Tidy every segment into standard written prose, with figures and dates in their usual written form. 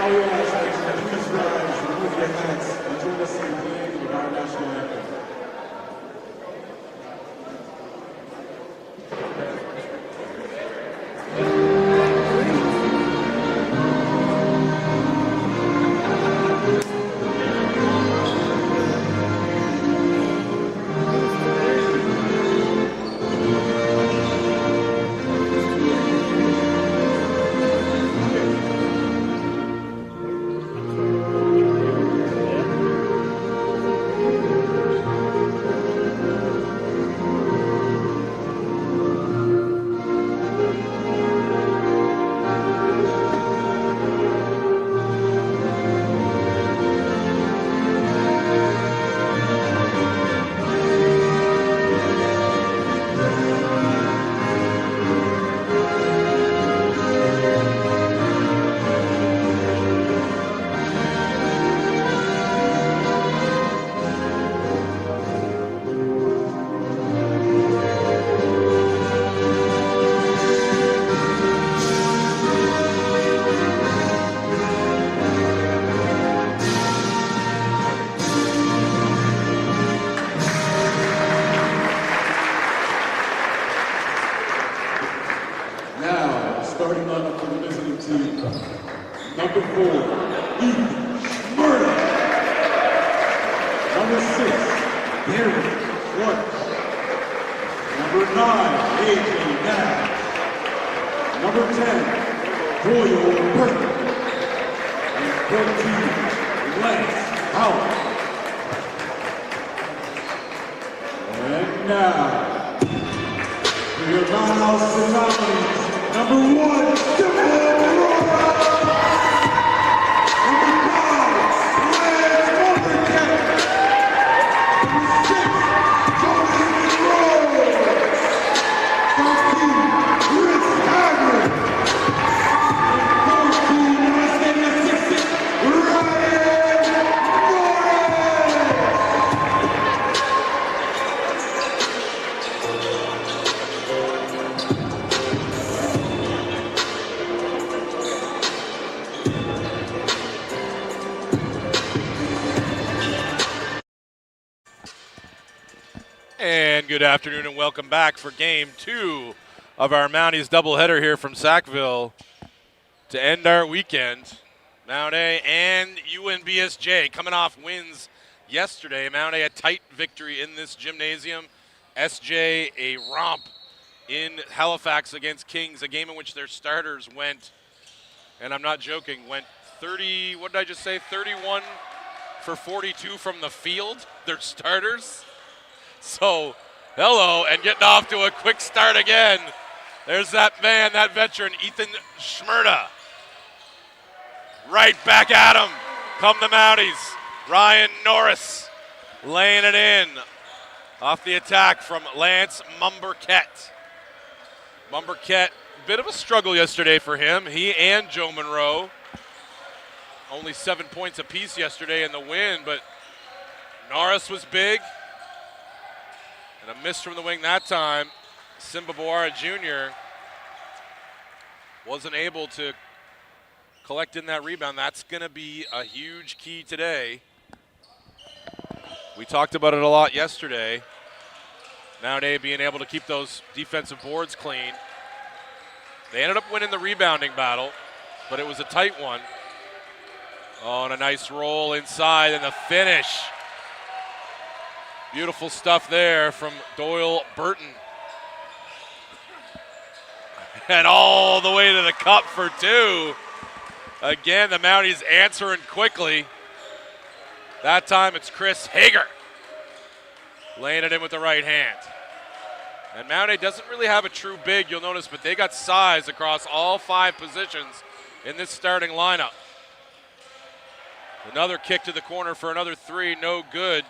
all you ask is that you please rise, remove your hats, and join us in playing of our national anthem. Starting lineup for the visiting team. Number 4, Murder. Number 6, Gary Schwartz. Number 9, AJ Nash. Number 10, Doyle Burton. And 14, Lance Howard. And now, for your non-house finale. Number 1, Simba Aurora. Number 5, Lance Overcat. Number 6, Jonathan Rose. 13, Chris Haggard. And 14, wrestling assistant, Ryan And good afternoon and welcome back for Game 2 of our Mounties doubleheader here from Sackville to end our weekend. Mount A and UNBSJ coming off wins yesterday. Mount A a tight victory in this gymnasium. SJ a romp in Halifax against Kings, a game in which their starters went, and I'm not joking, went 30, what did I just say, 31 for 42 from the field, their starters. So, hello, and getting off to a quick start again. There's that man, that veteran, Ethan Schmerda. Right back at him come the Mounties. Ryan Norris laying it in off the attack from Lance Mumberket. Mumberket, bit of a struggle yesterday for him. He and Joe Monroe. Only 7 points apiece yesterday in the win, but Norris was big. And a miss from the wing that time. Simba Boara Jr. wasn't able to collect in that rebound. That's going to be a huge key today. We talked about it a lot yesterday. Mount A being able to keep those defensive boards clean. They ended up winning the rebounding battle, but it was a tight one. Oh, and a nice roll inside and the finish. Beautiful stuff there from Doyle Burton. And all the way to the cup for 2. Again, the Mounties answering quickly. That time it's Chris Hager laying it in with the right hand. And Mount A doesn't really have a true big, you'll notice, but they got size across all 5 positions in this starting lineup. Another kick to the corner for another 3, no good.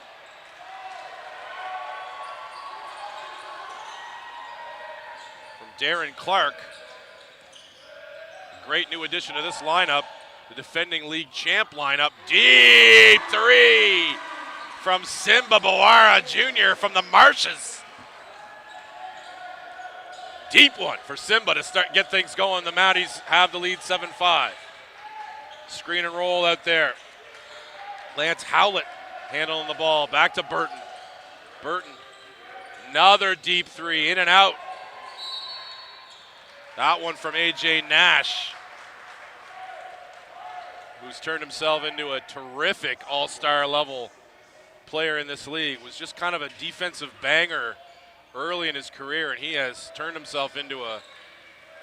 Darren Clark, great new addition to this lineup, the defending league champ lineup. Deep 3 from Simba Boara Jr. from the Marshes. Deep one for Simba to get things going. The Mounties have the lead 7-5. Screen and roll out there. Lance Howlett handling the ball. Back to Burton. Burton, another deep three, in and out. That one from A.J. Nash, who's turned himself into a terrific all-star level player in this league. Was just kind of a defensive banger early in his career, and he has turned himself into a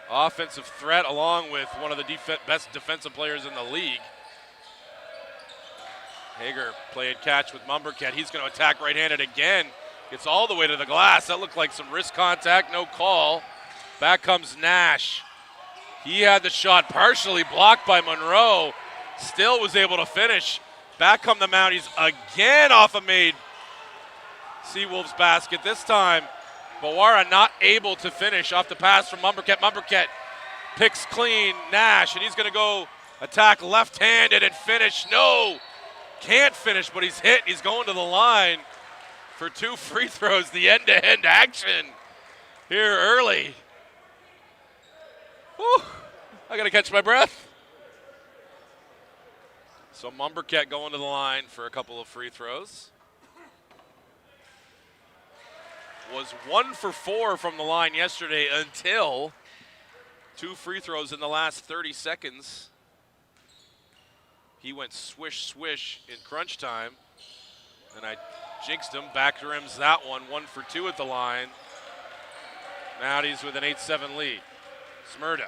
offensive threat along with one of the best defensive players in the league. Hager playing catch with Mumbercat. He's going to attack right-handed again. Gets all the way to the glass. That looked like some wrist contact, no call. Back comes Nash. He had the shot partially blocked by Monroe. Still was able to finish. Back come the Mounties again off a made Seawolves basket. This time, Bawara not able to finish off the pass from Mumbercat. Mumbercat picks clean Nash, and he's going to go attack left-handed and finish. No, can't finish, but he's hit. He's going to the line for 2 free throws. The end-to-end action here early. Whew, I got to catch my breath. So Mumbercat going to the line for a couple of free throws. Was 1 for 4 from the line yesterday until 2 free throws in the last 30 seconds. He went swish, swish in crunch time, and I jinxed him. Back rims that one. 1 for 2 at the line. Mounties with an 8-7 lead. Smyrda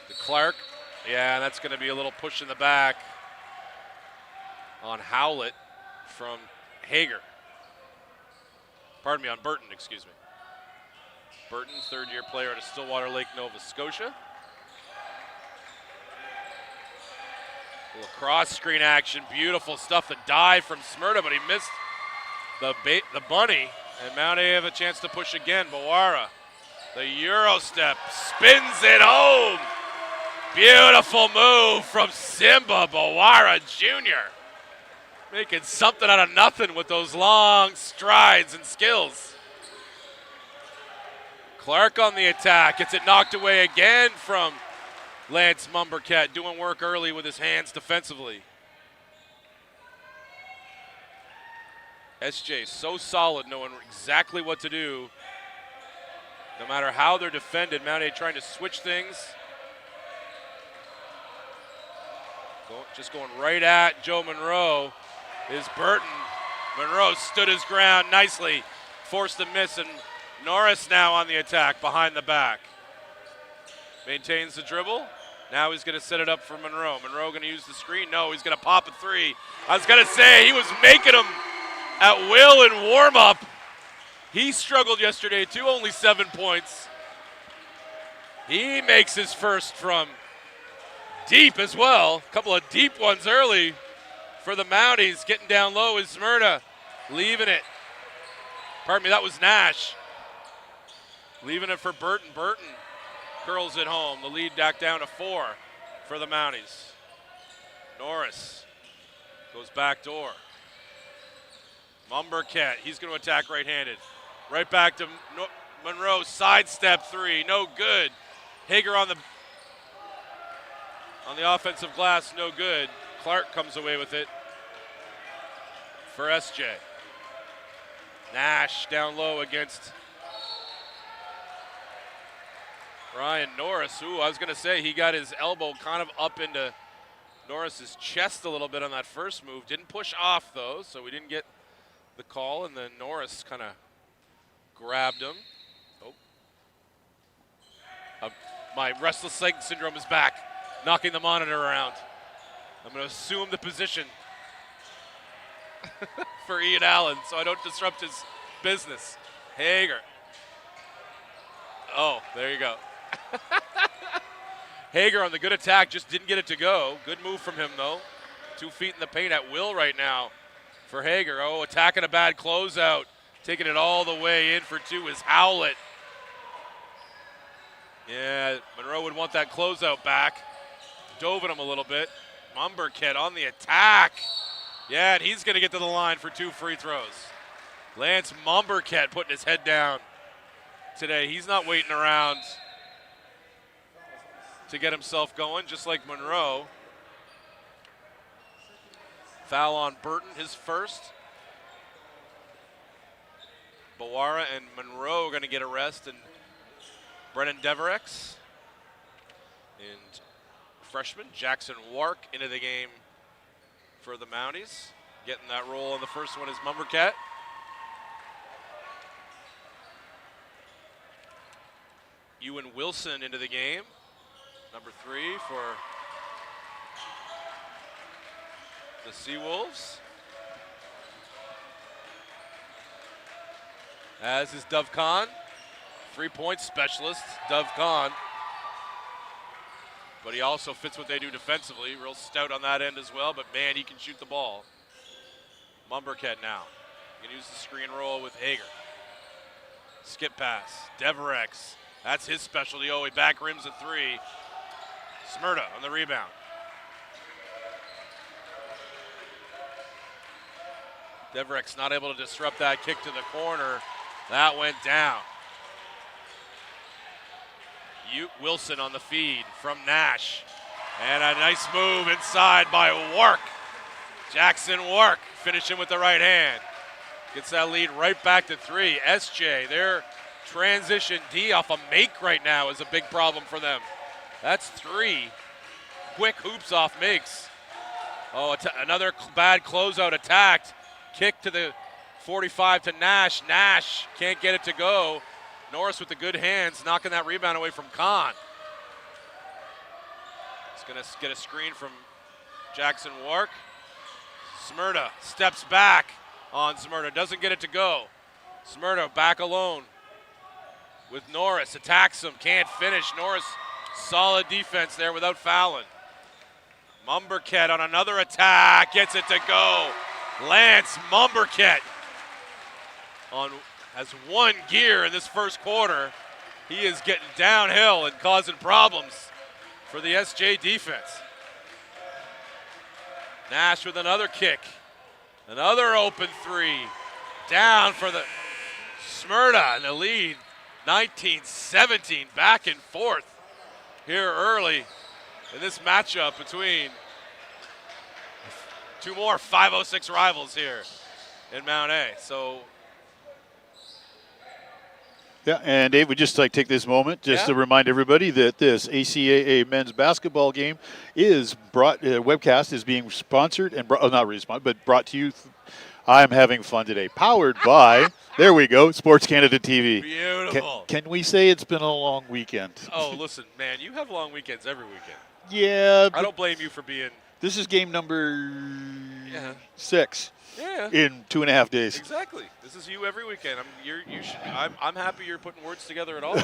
to Clark. Yeah, that's going to be a little push in the back on Howlett from Hager. Pardon me, on Burton, excuse me. Burton, third-year player out of Stillwater Lake, Nova Scotia. A little cross-screen action, beautiful stuff. The dive from Smyrda, but he missed the bunny. And Mount A have a chance to push again. Bawara, the Euro step, spins it home. Beautiful move from Simba Bawara Jr. Making something out of nothing with those long strides and skills. Clark on the attack, gets it knocked away again from Lance Mumbercat, doing work early with his hands defensively. SJ so solid, knowing exactly what to do. No matter how they're defended, Mount A trying to switch things. Just going right at Joe Monroe is Burton. Monroe stood his ground nicely, forced the miss, and Norris now on the attack behind the back. Maintains the dribble. Now he's going to set it up for Monroe. Monroe going to use the screen. No, he's going to pop a three. I was going to say, he was making them at will in warm-up. He struggled yesterday too, only 7 points. He makes his first from deep as well. A couple of deep ones early for the Mounties. Getting down low is Smyrna. Leaving it. Pardon me, that was Nash. Leaving it for Burton. Burton curls it home. The lead back down to 4 for the Mounties. Norris goes back door. Mumbercat, he's going to attack right-handed. Right back to Monroe, sidestep three, no good. Hager on the offensive glass, no good. Clark comes away with it for SJ. Nash down low against Ryan Norris. Ooh, I was going to say he got his elbow kind of up into Norris's chest a little bit on that first move. Didn't push off, though, so we didn't get the call, and then Norris kind of grabbed him. My restless leg syndrome is back, knocking the monitor around. I'm going to assume the position for Ian Allen so I don't disrupt his business. Hager. Oh, there you go. Hager on the good attack, just didn't get it to go. Good move from him, though. 2 feet in the paint at will right now for Hager. Oh, attacking a bad closeout. Taking it all the way in for 2 is Howlett. Yeah, Monroe would want that closeout back. Dove at him a little bit. Mumbercat on the attack. Yeah, and he's going to get to the line for 2 free throws. Lance Mumbercat putting his head down today. He's not waiting around. to get himself going, just like Monroe. Foul on Burton, his first. Bawara and Monroe are going to get a rest, and Brennan Deverex and freshman Jackson Wark into the game for the Mounties. Getting that roll on the first one is Mumbercat. Ewan Wilson into the game, number 3 for the Seawolves. As is Dove Khan, 3-point specialist, Dove Khan. But he also fits what they do defensively, real stout on that end as well, but man, he can shoot the ball. Mumbercat now. You can use the screen roll with Hager. Skip pass, Deverex. That's his specialty. Oh, he back rims a 3. Smyrna on the rebound. Deverex not able to disrupt that kick to the corner. That went down. Wilson on the feed from Nash. And a nice move inside by Wark. Jackson Wark finishing with the right hand. Gets that lead right back to 3. SJ, their transition D off a make right now is a big problem for them. That's 3 quick hoops off makes. Oh, another bad closeout attacked. Kick to the 45 to Nash. Nash can't get it to go. Norris with the good hands, knocking that rebound away from Kahn. He's going to get a screen from Jackson Wark. Smyrna steps back on Smyrna, doesn't get it to go. Smyrna back alone with Norris, attacks him, can't finish. Norris, solid defense there without fouling. Mumbercat on another attack, gets it to go. Lance Mumbercat has 1 gear in this first quarter. He is getting downhill and causing problems for the SJ defense. Nash with another kick. Another open 3. Down for the Smyrna in the lead. 19-17, back and forth here early in this matchup between 2 more 506 rivals here in Mount A. So, yeah, and Dave, we'd just like to take this moment just to remind everybody that this ACAA men's basketball game is webcast is being sponsored and not really sponsored, but brought to you. I'm having fun today. Powered by, there we go, Sports Canada TV. Beautiful. Can we say it's been a long weekend? Oh, listen, man, you have long weekends every weekend. Yeah. I don't blame you for being. This is game number 6. Yeah. In 2.5 days. Exactly. This is you every weekend. I'm happy you're putting words together at all.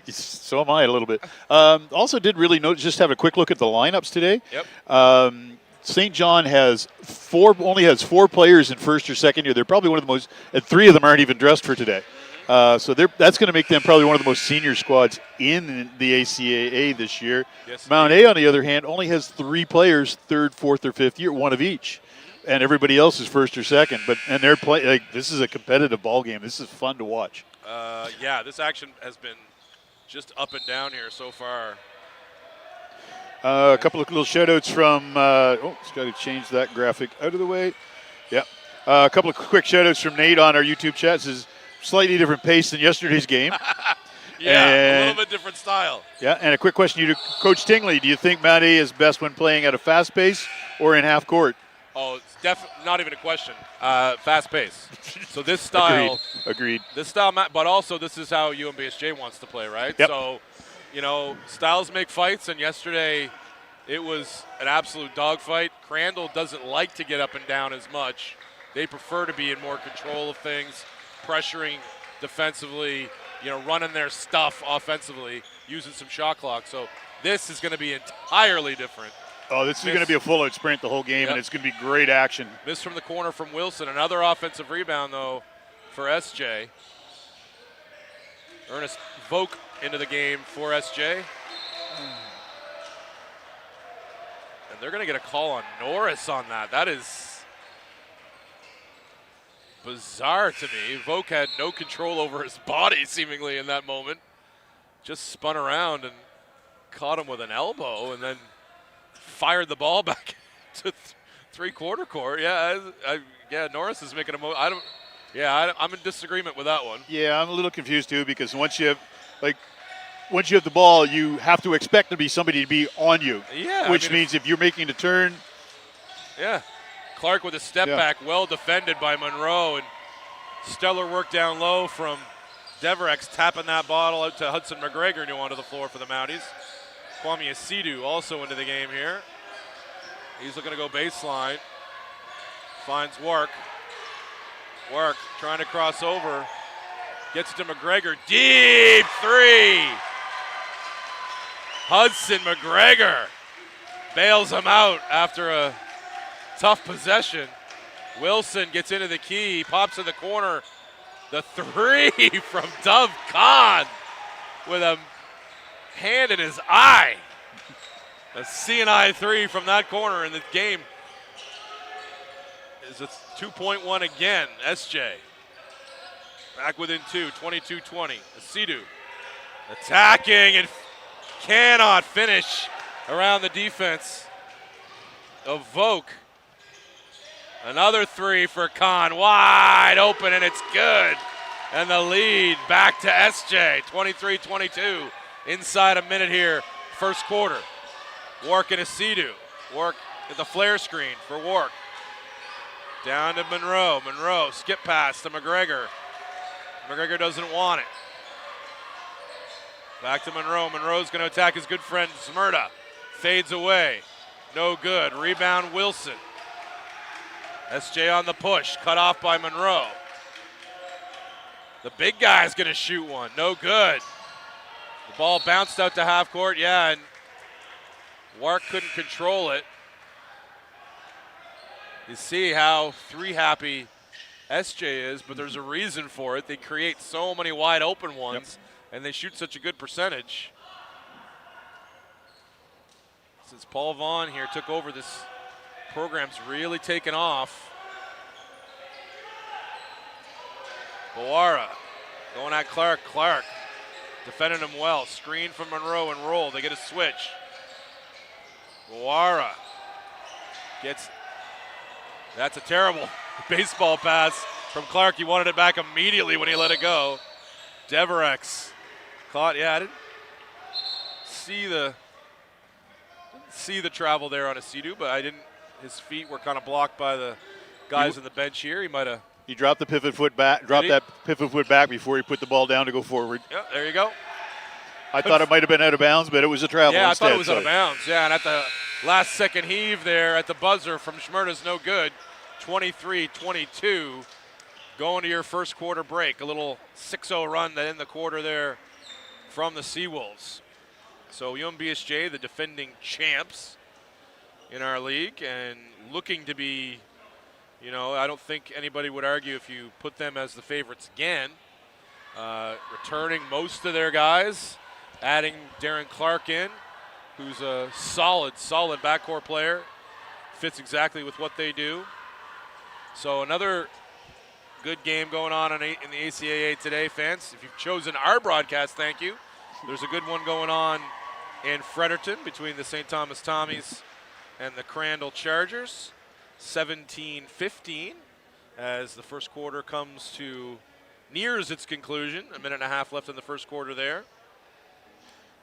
So am I a little bit. Also did really note, just have a quick look at the lineups today. Yep. St. John only has 4 players in first or second year. They're probably one of the most, and 3 of them aren't even dressed for today. So that's going to make them probably one of the most senior squads in the ACAA this year. Yes, Mount A, on the other hand, only has 3 players, third, fourth, or fifth year, 1 of each. And everybody else is first or second, and they're playing. This is a competitive ball game. This is fun to watch. Yeah, this action has been just up and down here so far. A couple of little shout-outs from. Just got to change that graphic out of the way. Yeah, a couple of quick shout-outs from Nate on our YouTube chat. This is slightly different pace than yesterday's game. A little bit different style. Yeah, and a quick question to you, Coach Tingley. Do you think Mount A is best when playing at a fast pace or in half court? Oh, it's not even a question. Fast pace. So this style. Agreed. This style, but also this is how UNBSJ wants to play, right? Yep. So, styles make fights, and yesterday it was an absolute dogfight. Crandall doesn't like to get up and down as much. They prefer to be in more control of things, pressuring defensively, running their stuff offensively, using some shot clock. So this is going to be entirely different. Oh, this is going to be a full-out sprint the whole game, and it's going to be great action. Miss from the corner from Wilson. Another offensive rebound, though, for SJ. Ernest Volk into the game for SJ. And they're going to get a call on Norris on that. That is bizarre to me. Volk had no control over his body, seemingly, in that moment. Just spun around and caught him with an elbow and then fired the ball back to three-quarter court. Yeah, Norris is making a move. I'm in disagreement with that one. Yeah, I'm a little confused too because once you have the ball, you have to expect to be somebody to be on you. Yeah, which means if you're making a turn. Yeah, Clark with a step back, well defended by Monroe, and stellar work down low from Deverex, tapping that bottle out to Hudson McGregor, new onto the floor for the Mounties. Kwame Asidu also into the game here. He's looking to go baseline. Finds Wark. Wark trying to cross over. Gets it to McGregor. Deep three. Hudson McGregor bails him out after a tough possession. Wilson gets into the key, pops in the corner. The three from Dove Khan with a hand in his eye. A CNI three from that corner in the game is a 2-point one again. SJ back within 2, 22-20. Asidu attacking and cannot finish around the defense of Volk. Another three for Khan, wide open, and it's good. And the lead back to SJ, 23-22. Inside a minute here, first quarter. Wark and Asidu. Wark at the flare screen for Wark. Down to Monroe. Monroe, skip pass to McGregor. McGregor doesn't want it. Back to Monroe. Monroe's going to attack his good friend Smyrna. Fades away. No good. Rebound Wilson. SJ on the push. Cut off by Monroe. The big guy's going to shoot one. No good. The ball bounced out to half court. Yeah, and Wark couldn't control it. You see how three-happy SJ is, but there's a reason for it. They create so many wide open ones, and they shoot such a good percentage. Since Paul Vaughn here took over, this program's really taken off. Boara going at Clark. Clark defending him well. Screen from Monroe and roll. They get a switch. Boara gets, that's a terrible baseball pass from Clark. He wanted it back immediately when he let it go. Deverex caught, I didn't see the travel there on Asidu, but his feet were kind of blocked by the guys on the bench here. He dropped the pivot foot back, pivot foot back before he put the ball down to go forward. Yeah, there you go. I thought it might have been out of bounds, but it was a travel instead. Yeah, I thought it was out of bounds. Yeah, and at the last second heave there at the buzzer from Schmerda's no good. 23-22. Going to your first quarter break. A little 6-0 run in the quarter there from the Seawolves. So UNBSJ, the defending champs in our league, and looking to be, I don't think anybody would argue if you put them as the favorites again. Returning most of their guys, adding Darren Clark in, who's a solid backcourt player. Fits exactly with what they do. So another good game going on in the ACAA today, fans. If you've chosen our broadcast, thank you. There's a good one going on in Fredericton between the St. Thomas Tommies and the Crandall Chargers. 17-15 as the first quarter nears its conclusion. A minute and a half left in the first quarter there.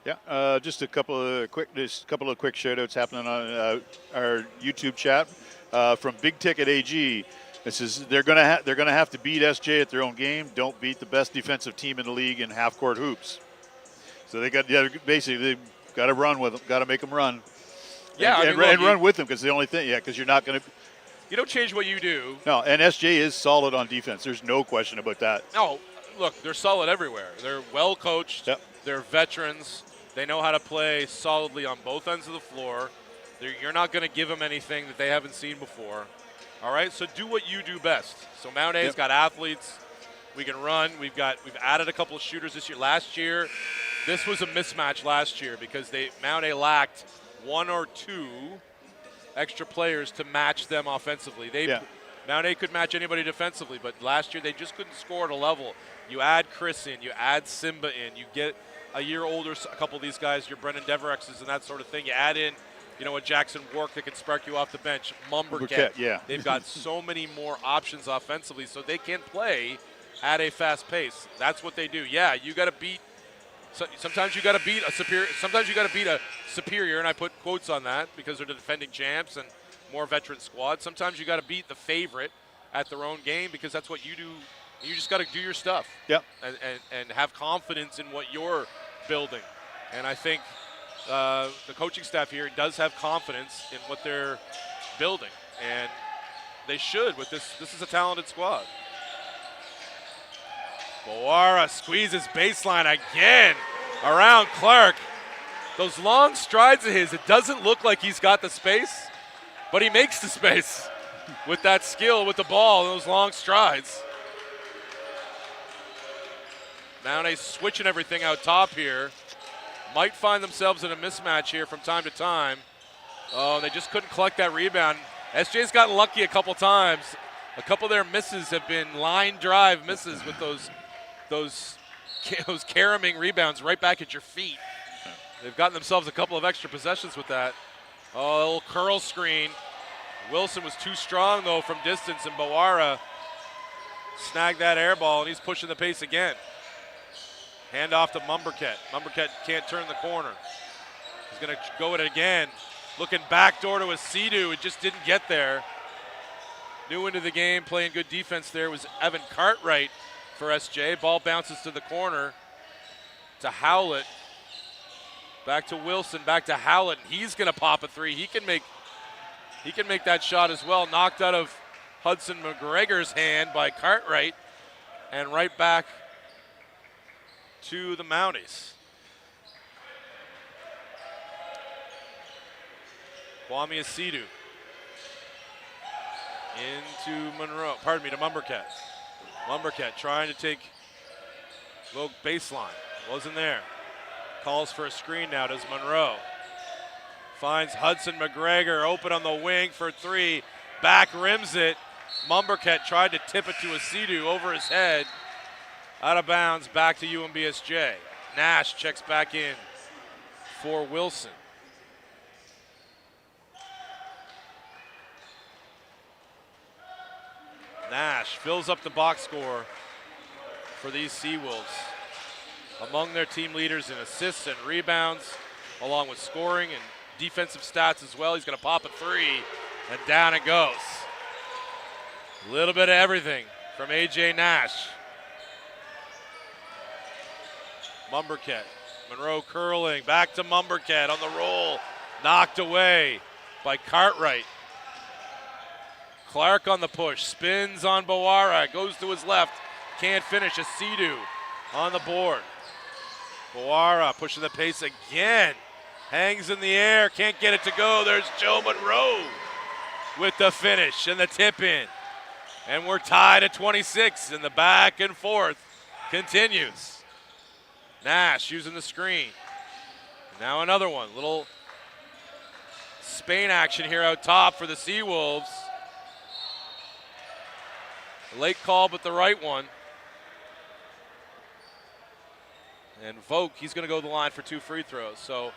Yeah, just a couple of quick shout-outs happening on our YouTube chat from Big Ticket AG. This is they're gonna have to beat SJ at their own game. Don't beat the best defensive team in the league in half-court hoops. So they got basically got to run with them, got to make them run. Yeah, and run with them because the only thing, because you're not going to. You don't change what you do. No, and SJ is solid on defense. There's no question about that. No, look, they're solid everywhere. They're well coached. Yep. They're veterans. They know how to play solidly on both ends of the floor. You're not going to give them anything that they haven't seen before. All right, so do what you do best. So Mount A's got athletes. We can run. We've added a couple of shooters this year. Last year, this was a mismatch last year because Mount A lacked one or two extra players to match them offensively. Mount A could match anybody defensively, but last year they just couldn't score at a level. You add Chris in, you add Simba in, you get a year older, a couple of these guys, your Brendan Deverexes and that sort of thing. You add in, a Jackson Wark that can spark you off the bench. Mumberket. Yeah. They've got so many more options offensively, so they can play at a fast pace. That's what they do. Yeah, you got to beat. Sometimes you got to beat a superior. Sometimes you got to beat a superior, and I put quotes on that because they're the defending champs and more veteran squad. Sometimes you got to beat the favorite at their own game because that's what you do. You just got to do your stuff. Yep. And have confidence in what you're building. And I think the coaching staff here does have confidence in what they're building, and they should with this. This is a talented squad. Boara squeezes baseline again around Clark. Those long strides of his, it doesn't look like he's got the space, but he makes the space with that skill with the ball and those long strides. Now they switching everything out top here. Might find themselves in a mismatch here from time to time. Oh, they just couldn't collect that rebound. SJ's gotten lucky a couple times. A couple of their misses have been line drive misses with those caromming rebounds right back at your feet. They've gotten themselves a couple of extra possessions with that. Oh, a little curl screen. Wilson was too strong, though, from distance, and Boara snagged that air ball, and he's pushing the pace again. Hand off to Mumberket. Mumberket can't turn the corner. He's going to go at it again. Looking backdoor to a Sidhu. It just didn't get there. New into the game, playing good defense there was Evan Cartwright for SJ. Ball bounces to the corner to Howlett. Back to Wilson, back to Howlett. He's going to pop a three. He can make that shot as well. Knocked out of Hudson McGregor's hand by Cartwright, and right back to the Mounties. Kwame Sidhu into Monroe, to Mumberket. Mumberket trying to take low baseline, wasn't there. Calls for a screen now, does Monroe. Finds Hudson McGregor open on the wing for three, back rims it. Mumberket tried to tip it to a Sidhu over his head. Out of bounds, back to UNBSJ. Nash checks back in for Wilson. Nash fills up the box score for these Seawolves. Among their team leaders in assists and rebounds, along with scoring and defensive stats as well. He's going to pop a three, and down it goes. A little bit of everything from AJ Nash. Mumberket, Monroe curling, back to Mumberket on the roll, knocked away by Cartwright. Clark on the push, spins on Boara, goes to his left, can't finish. A Sidhu on the board. Boara pushing the pace again, hangs in the air, can't get it to go. There's Joe Monroe with the finish and the tip in. And we're tied at 26, and the back and forth continues. Nash using the screen. Now another one. Little Spain action here out top for the Seawolves. A late call, but the right one. And Vogt, he's going to go to the line for two free throws. So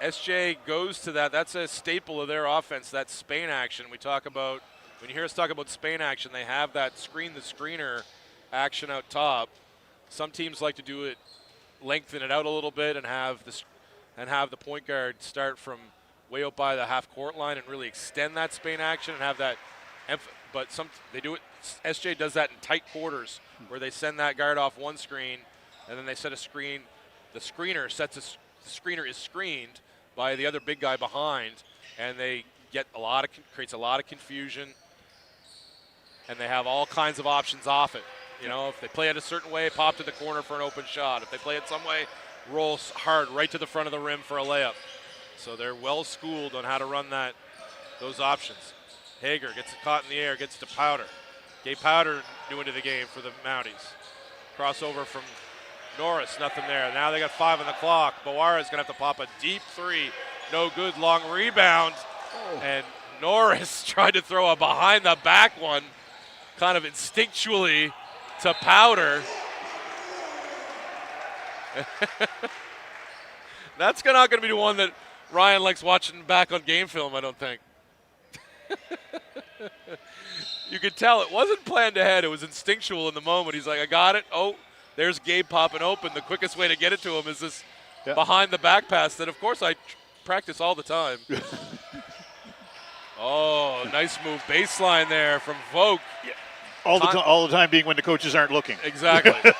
SJ goes to that. That's a staple of their offense, that Spain action. We talk about, when you hear us talk about Spain action, they have that screen the screener action out top. Some teams like to do it, lengthen it out a little bit, and have the point guard start from way out by the half court line and really extend that Spain action and have that. But they do it. SJ does that in tight quarters where they send that guard off one screen, and then they set a screen. The screener is screened by the other big guy behind, and they get creates a lot of confusion, and they have all kinds of options off it. You know, if they play it a certain way, pop to the corner for an open shot. If they play it some way, roll hard right to the front of the rim for a layup. So they're well schooled on how to run those options. Hager gets it caught in the air, gets to Powder. Gabe Powder new into the game for the Mounties. Crossover from Norris, nothing there. Now they got 5 on the clock. Boara's going to have to pop a deep three. No good, long rebound. Oh. And Norris tried to throw a behind the back one, kind of instinctually, to Powder. That's not going to be the one that Ryan likes watching back on game film, I don't think. You could tell it wasn't planned ahead. It was instinctual in the moment. He's like, I got it. Oh, there's Gabe popping open. The quickest way to get it to him is this behind the back pass that, of course, I practice all the time. Oh, nice move. Baseline there from Vogt. Yeah. All the time being when the coaches aren't looking. Exactly.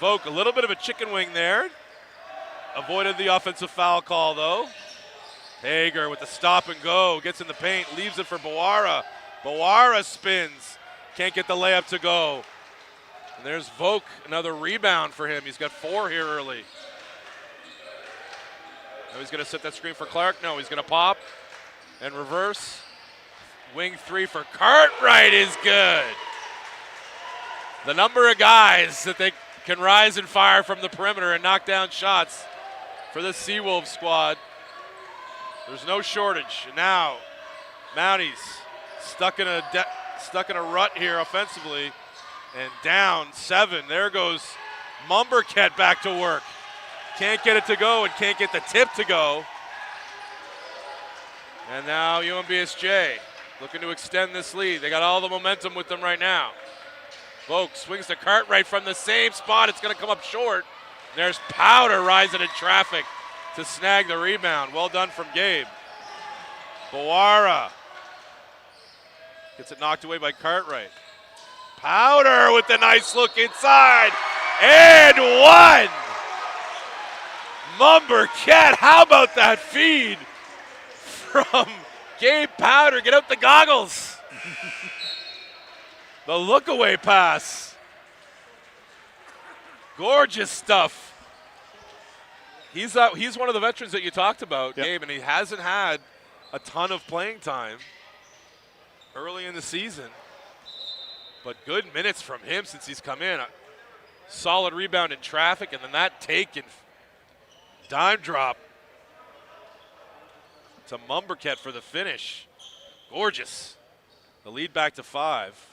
Vogt, a little bit of a chicken wing there. Avoided the offensive foul call, though. Hager with the stop and go. Gets in the paint. Leaves it for Bawara. Bawara spins. Can't get the layup to go. And there's Vogt. Another rebound for him. He's got 4 here early. Now he's going to set that screen for Clark. No, he's going to pop and reverse. Wing 3 for Cartwright is good. The number of guys that they can rise and fire from the perimeter and knock down shots for the Seawolves squad. There's no shortage. And now, Mounties stuck in a rut here offensively, and down 7. There goes Mumberket back to work. Can't get it to go and can't get the tip to go. And now UNBSJ looking to extend this lead. They got all the momentum with them right now. Vogt swings to Cartwright from the same spot. It's going to come up short. There's Powder rising in traffic to snag the rebound. Well done from Gabe. Bawara gets it knocked away by Cartwright. Powder with the nice look inside. And 1. Mumberket, how about that feed from Gabe Powder? Get out the goggles. The look-away pass. Gorgeous stuff. He's one of the veterans that you talked about, Gabe, and he hasn't had a ton of playing time early in the season. But good minutes from him since he's come in. A solid rebound in traffic, and then that take and dime drop to Mumberket for the finish. Gorgeous. The lead back to 5.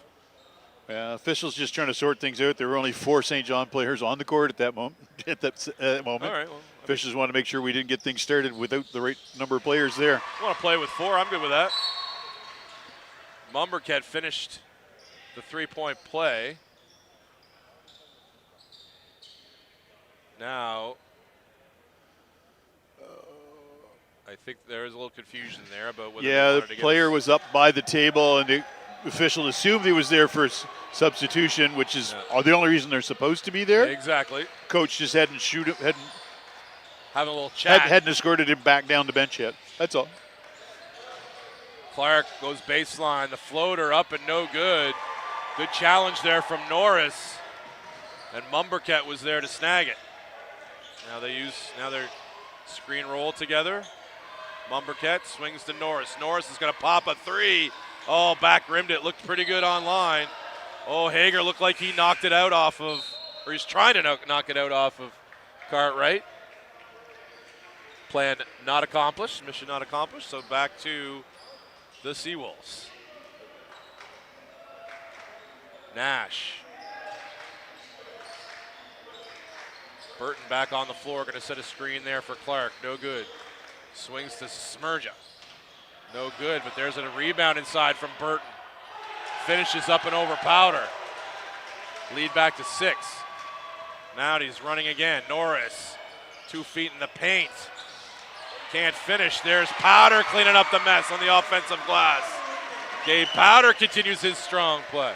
Officials just trying to sort things out. There were only 4 St. John players on the court at that moment. All right. Well, officials want to make sure we didn't get things started without the right number of players there. I want to play with 4. I'm good with that. Mumberket finished the 3-point play. Now, I think there is a little confusion there about whether the player was up by the table, and the official assumed he was there for substitution, which is the only reason they're supposed to be there. Exactly. Coach just hadn't having a little chat. Hadn't escorted him back down the bench yet. That's all. Clark goes baseline. The floater up and no good. Good challenge there from Norris. And Mumberket was there to snag it. Now they're screen roll together. Mumberket swings to Norris. Norris is going to pop a 3. Oh, back rimmed it. Looked pretty good online. Oh, Hager looked like he knocked it out off of, or he's trying to knock it out off of Cartwright. Plan not accomplished, mission not accomplished. So back to the Seawolves. Nash. Burton back on the floor, going to set a screen there for Clark. No good. Swings to Smerja. No good, but there's a rebound inside from Burton. Finishes up and over Powder. Lead back to 6. Mounties running again. Norris, 2 feet in the paint. Can't finish. There's Powder cleaning up the mess on the offensive glass. Gabe Powder continues his strong play.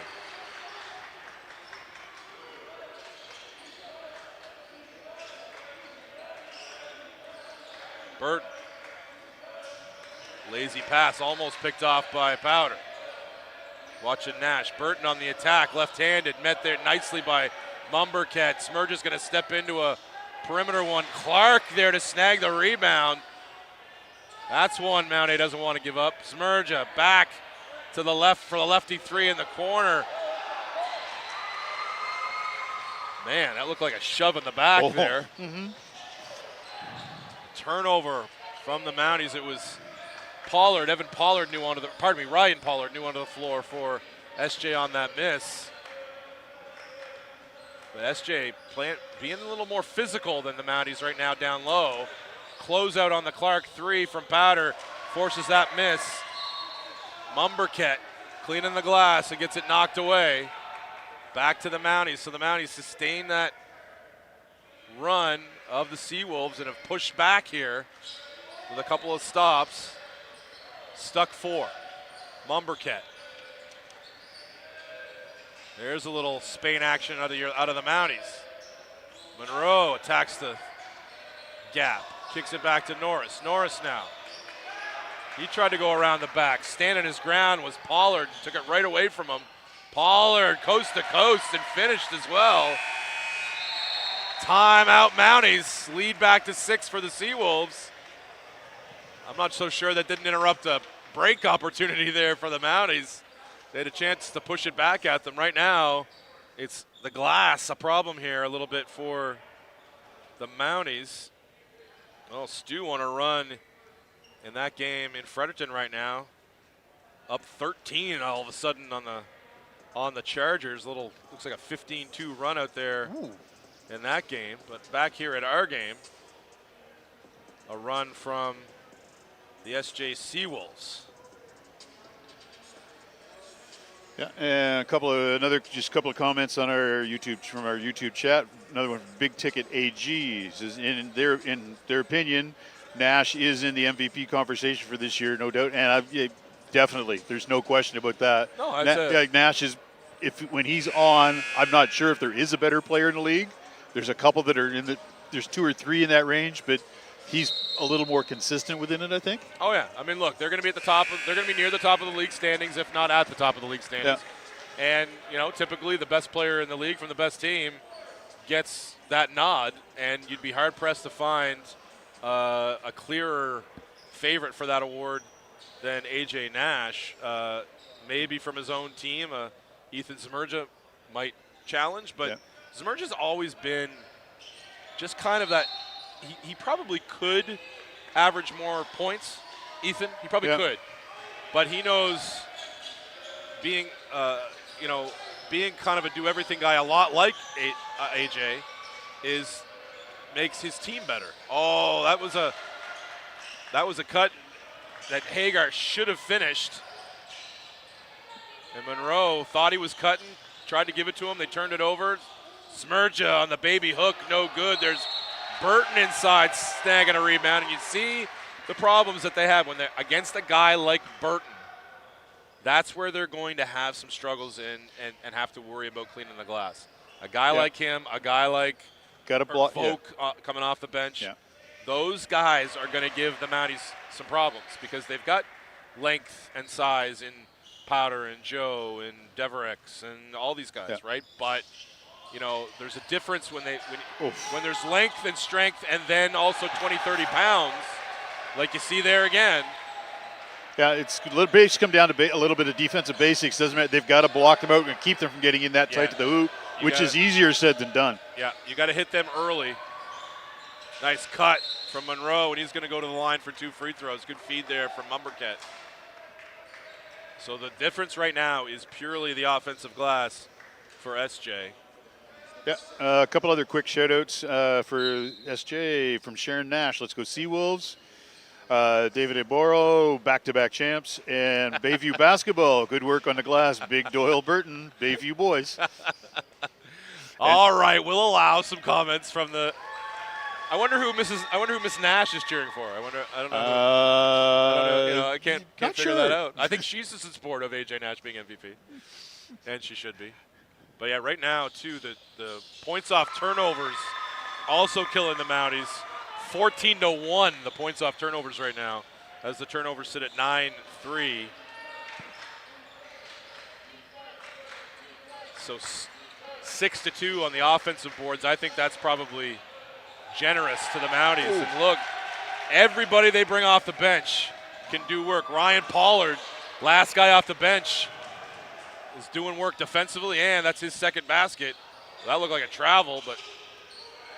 Burton. Lazy pass, almost picked off by Powder. Watching Nash. Burton on the attack, left-handed, met there nicely by Mumberket. Smerja's going to step into a perimeter one. Clark there to snag the rebound. That's one Mount A doesn't want to give up. Smerja back to the left for the lefty 3 in the corner. Man, that looked like a shove in the back there. Mm-hmm. Turnover from the Mounties. It was Pollard, Ryan Pollard knew onto the floor for SJ on that miss. But SJ being a little more physical than the Mounties right now down low. Closeout on the Clark 3 from Powder. Forces that miss. Mumberket cleaning the glass and gets it knocked away. Back to the Mounties. So the Mounties sustain that run of the Seawolves and have pushed back here with a couple of stops. Stuck 4. Mumberket. There's a little Spain action out of the Mounties. Monroe attacks the gap. Kicks it back to Norris. Norris now. He tried to go around the back. Standing his ground was Pollard. Took it right away from him. Pollard coast to coast and finished as well. Timeout Mounties. Lead back to 6 for the Seawolves. I'm not so sure that didn't interrupt a break opportunity there for the Mounties. They had a chance to push it back at them. Right now, it's the glass, a problem here a little bit for the Mounties. Well, Stu on a run in that game in Fredericton right now. Up 13 all of a sudden on the Chargers. Looks like a 15-2 run out there in that game. But back here at our game, a run from the SJ Seawolves. Yeah, and just a couple of comments on our YouTube chat. Another one, Big Ticket AGs is in their opinion, Nash is in the MVP conversation for this year, no doubt, and definitely, there's no question about that. No, Nash is, when he's on, I'm not sure if there is a better player in the league. There's a couple that are there's 2 or 3 in that range, but he's a little more consistent within it, I think. Oh yeah, I mean, look, they're going to be near the top of the league standings, if not at the top of the league standings. Yeah. And typically the best player in the league from the best team gets that nod, and you'd be hard pressed to find a clearer favorite for that award than AJ Nash. Maybe from his own team, Ethan Zmerja might challenge, but Zmerja's always been just kind of that. He probably could average more points, Ethan. He probably could. But he knows being kind of a do-everything guy, a lot like AJ, makes his team better. Oh, that was a cut that Hagar should have finished. And Monroe thought he was cutting, tried to give it to him. They turned it over. Zmerja on the baby hook, no good. There's Burton inside, snagging a rebound, and you see the problems that they have when they're against a guy like Burton. That's where they're going to have some struggles and have to worry about cleaning the glass. A guy like him, a guy like Volk coming off the bench, those guys are going to give the Mounties some problems because they've got length and size in Powder and Joe and Deverex and all these guys, right? But there's a difference when there's length and strength and then also 20, 30 pounds, like you see there again. Yeah, it's basically come down to a little bit of defensive basics. Doesn't matter. They've got to block them out and keep them from getting in that tight to the hoop, which is easier said than done. Yeah, you got to hit them early. Nice cut from Monroe, and he's going to go to the line for 2 free throws. Good feed there from Mumberket. So the difference right now is purely the offensive glass for SJ. Yeah, a couple other quick shout-outs for SJ from Sharon Nash. Let's go Seawolves. David Eboro, back-to-back champs. And Bayview basketball, good work on the glass. Big Doyle Burton, Bayview boys. All right, we'll allow some comments from the. I wonder who Miss Nash is cheering for. I don't know. I can't figure that out. I think she's just in support of AJ Nash being MVP, and she should be. But yeah, right now too, the points off turnovers also killing the Mounties. 14-1, the points off turnovers right now, as the turnovers sit at 9-3. So 6-2 on the offensive boards. I think that's probably generous to the Mounties. Ooh. And look, everybody they bring off the bench can do work. Ryan Pollard, last guy off the bench, is doing work defensively, and that's his second basket. That looked like a travel, but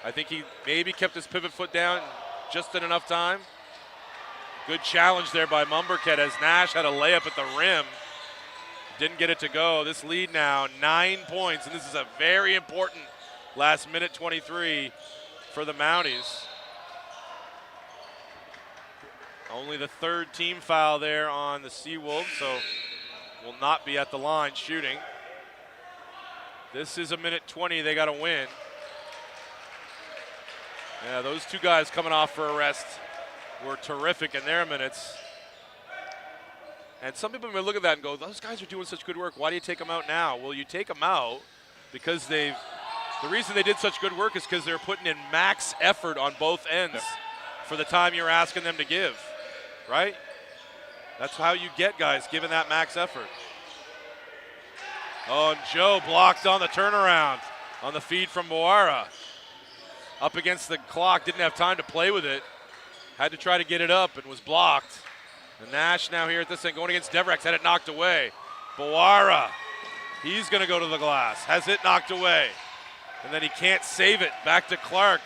I think he maybe kept his pivot foot down just in enough time. Good challenge there by Mumberket as Nash had a layup at the rim. Didn't get it to go. This lead now, 9 points, and this is a very important Last minute 23 for the Mounties. Only the third team foul there on the Seawolves, so will not be at the line shooting. This is a minute 20 they got to win. Yeah, those two guys coming off for a rest were terrific in their minutes. And some people may look at that and go, those guys are doing such good work. Why do you take them out now? Well, you take them out because the reason they did such good work is because they're putting in max effort on both ends for the time you're asking them to give, right? That's how you get guys giving that max effort. Oh, and Joe blocked on the turnaround on the feed from Boara. Up against the clock, didn't have time to play with it. Had to try to get it up and was blocked. And Nash now here at this end going against Devrex, had it knocked away. Boara, he's going to go to the glass, has it knocked away. And then he can't save it, back to Clark.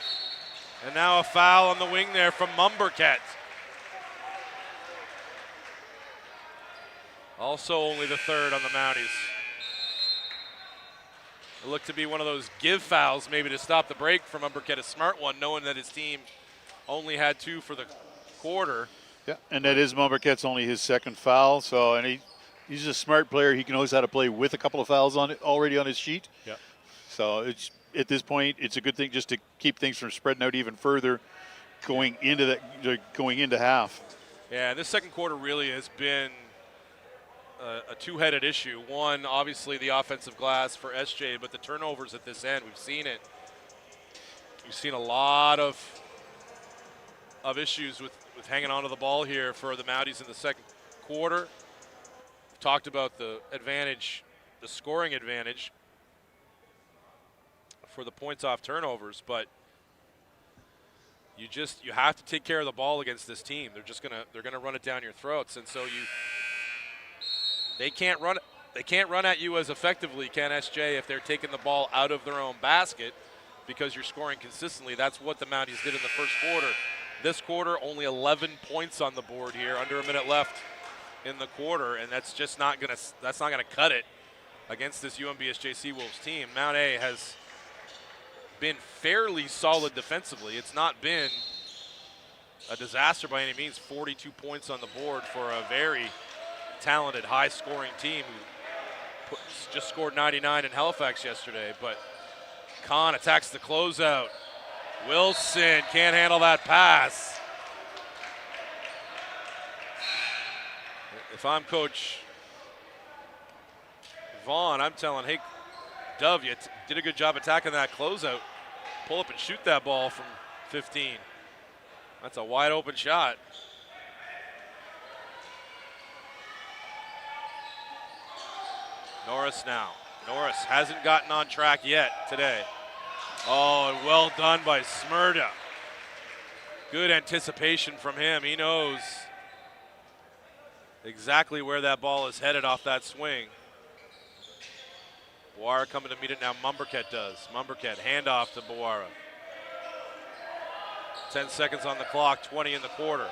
And now a foul on the wing there from Mumberket. Also only the third on the Mounties. It looked to be one of those give fouls maybe to stop the break from Mumberket, a smart one, knowing that his team only had 2 for the quarter. Yeah, and that is Mumberket's only his second foul. So, and he's a smart player. He knows how to play with a couple of fouls on it already on his sheet. Yeah. So it's at this point, it's a good thing just to keep things from spreading out even further, going into half. Yeah, this second quarter really has been a two-headed issue. One, obviously the offensive glass for SJ, but the turnovers at this end, we've seen it. We've seen a lot of issues with hanging on to the ball here for the Mounties in the second quarter. We've talked about the advantage, the scoring advantage for the points off turnovers, but you have to take care of the ball against this team. They're gonna run it down your throats, and so they can't run at you as effectively, can SJ, if they're taking the ball out of their own basket because you're scoring consistently. That's what the Mounties did in the first quarter. This quarter, only 11 points on the board here, under a minute left in the quarter, and that's not gonna cut it against this UNBSJ Seawolves team. Mount A has been fairly solid defensively. It's not been a disaster by any means. 42 points on the board for a very talented, high-scoring team who just scored 99 in Halifax yesterday. But Kahn attacks the closeout. Wilson can't handle that pass. If I'm Coach Vaughn, I'm telling, hey, Dove, you did a good job attacking that closeout. Pull up and shoot that ball from 15. That's a wide open shot. Norris now. Norris hasn't gotten on track yet today. Oh, and well done by Smrda. Good anticipation from him. He knows exactly where that ball is headed off that swing. Boara coming to meet it now. Mumberket does. Mumberket, handoff to Boara. 10 seconds on the clock, 20 in the quarter.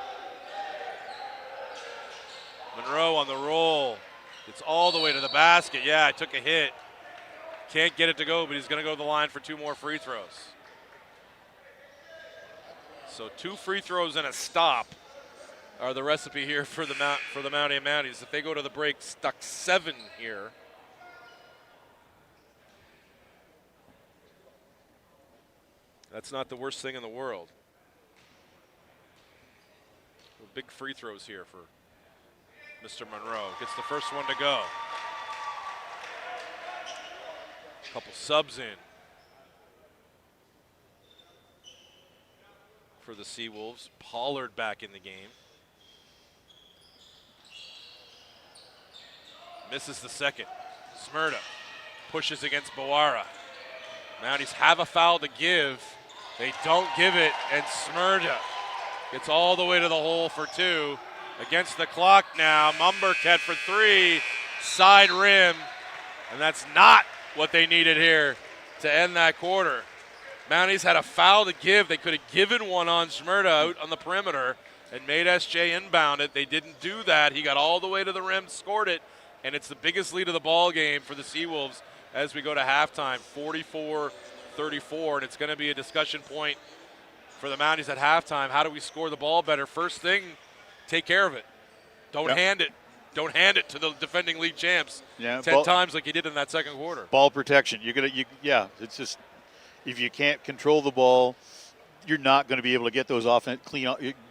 Monroe on the roll. It's all the way to the basket. Yeah, I took a hit. Can't get it to go, but he's going to go to the line for 2 more free throws. So 2 free throws and a stop are the recipe here for the Mountie and Mounties. If they go to the break, stuck 7 here. That's not the worst thing in the world. Big free throws here for Mr. Monroe. Gets the first one to go. Couple subs in for the Seawolves. Pollard back in the game. Misses the second. Smrda pushes against Boara. Mounties have a foul to give. They don't give it, and Smrda gets all the way to the hole for 2. Against the clock now. Mumberket for 3. Side rim. And that's not what they needed here to end that quarter. Mounties had a foul to give. They could have given one on Smrda out on the perimeter and made SJ inbound it. They didn't do that. He got all the way to the rim, scored it, and it's the biggest lead of the ball game for the Seawolves as we go to halftime. 34, and it's going to be a discussion point for the Mounties at halftime. How do we score the ball better? First thing, take care of it. Don't hand it. Don't hand it to the defending league champs 10 times like you did in that second quarter. Ball protection. It's just if you can't control the ball, you're not going to be able to get those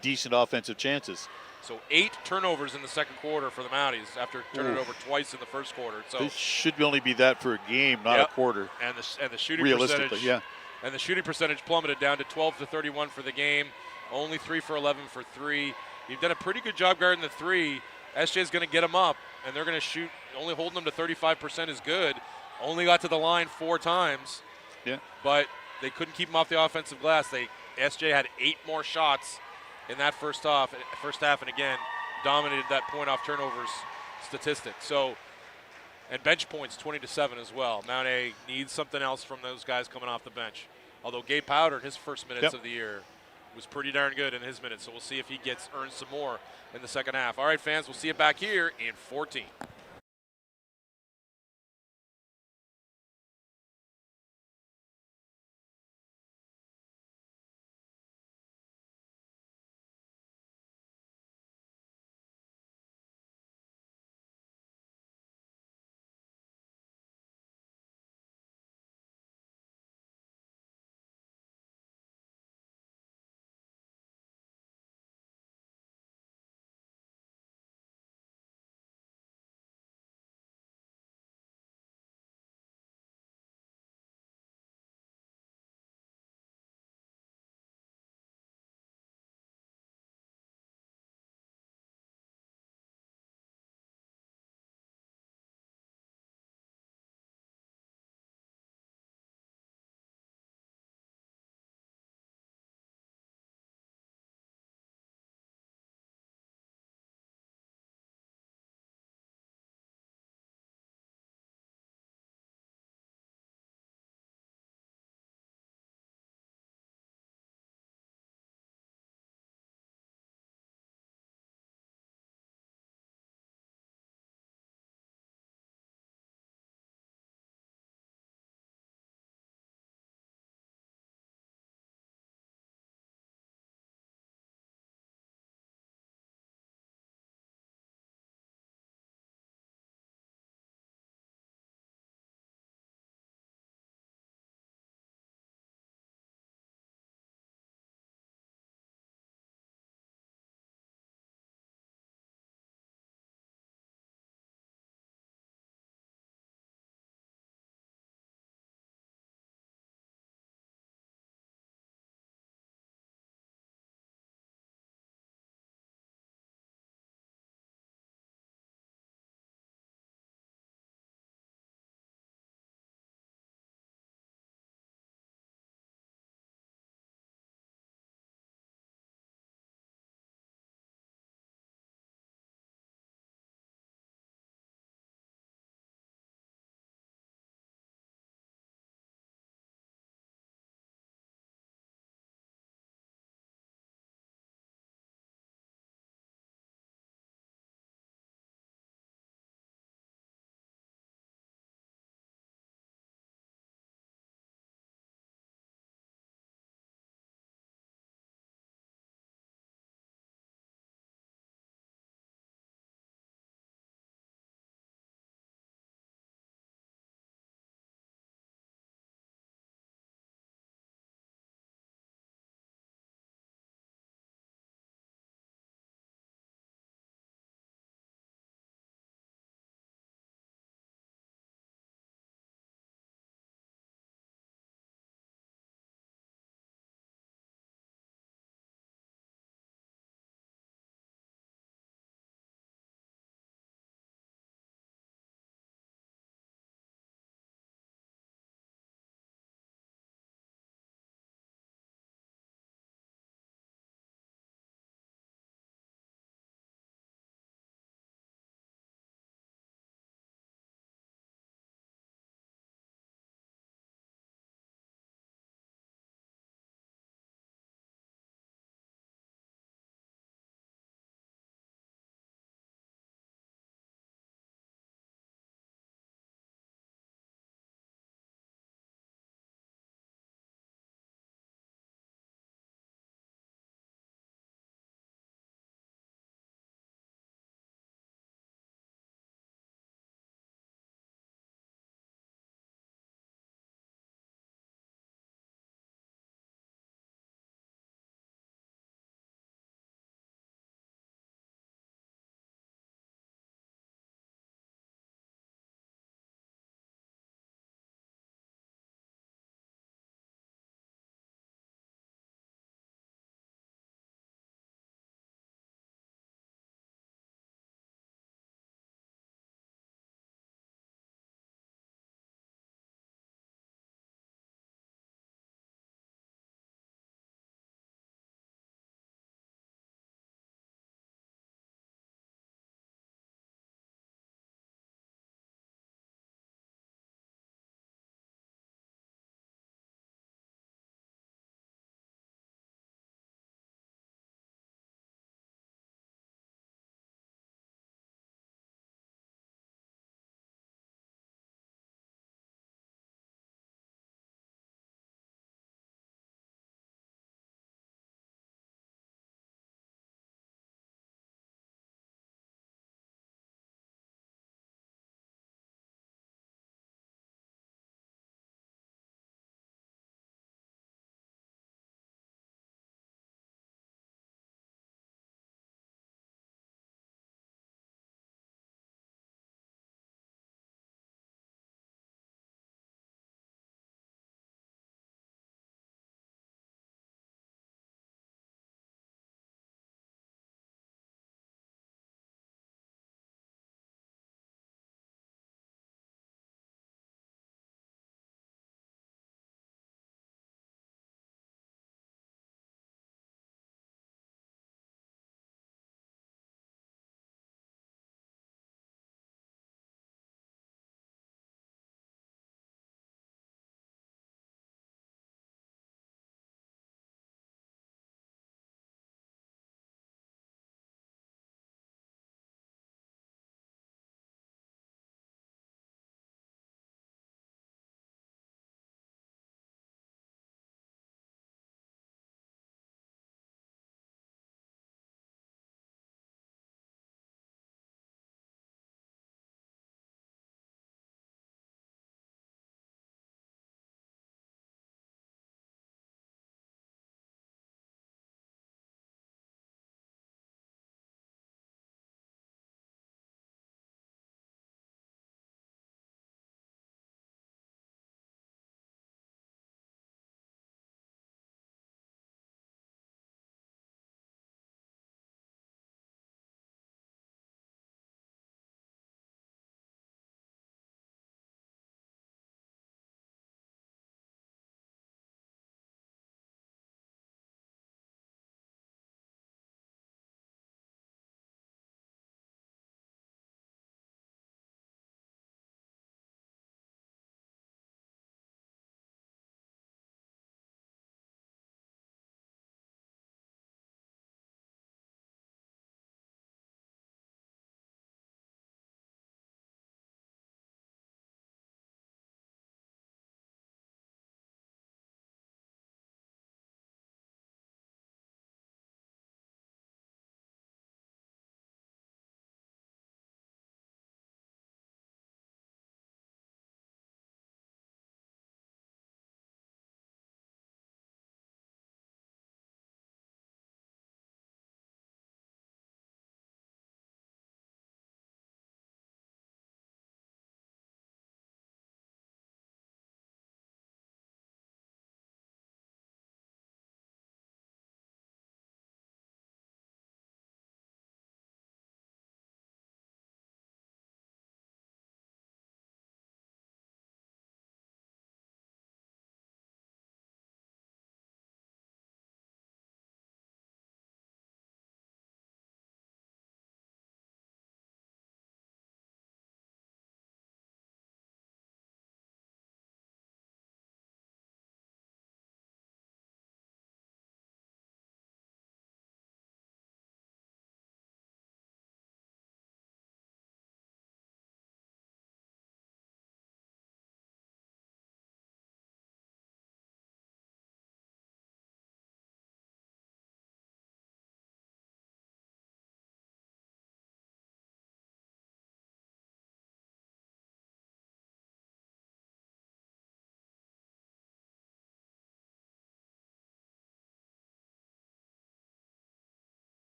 decent offensive chances. So 8 turnovers in the second quarter for the Mounties after turning it over twice in the first quarter. So this should only be that for a game, not a quarter. And the shooting realistically, percentage, and the shooting percentage plummeted down to 12 to 31 for the game. Only 3 for 11 for 3. You've done a pretty good job guarding the 3. SJ is going to get them up, and they're going to shoot. Only holding them to 35% is good. Only got to the line 4 times. Yeah. But they couldn't keep them off the offensive glass. SJ had 8 more shots in that first half, and again dominated that point off turnovers statistic. So, and bench points 20-7 as well. Mount A needs something else from those guys coming off the bench. Although Gabe Powder, in his first minutes of the year, was pretty darn good in his minutes. So we'll see if he earns some more in the second half. All right, fans, we'll see you back here in 14.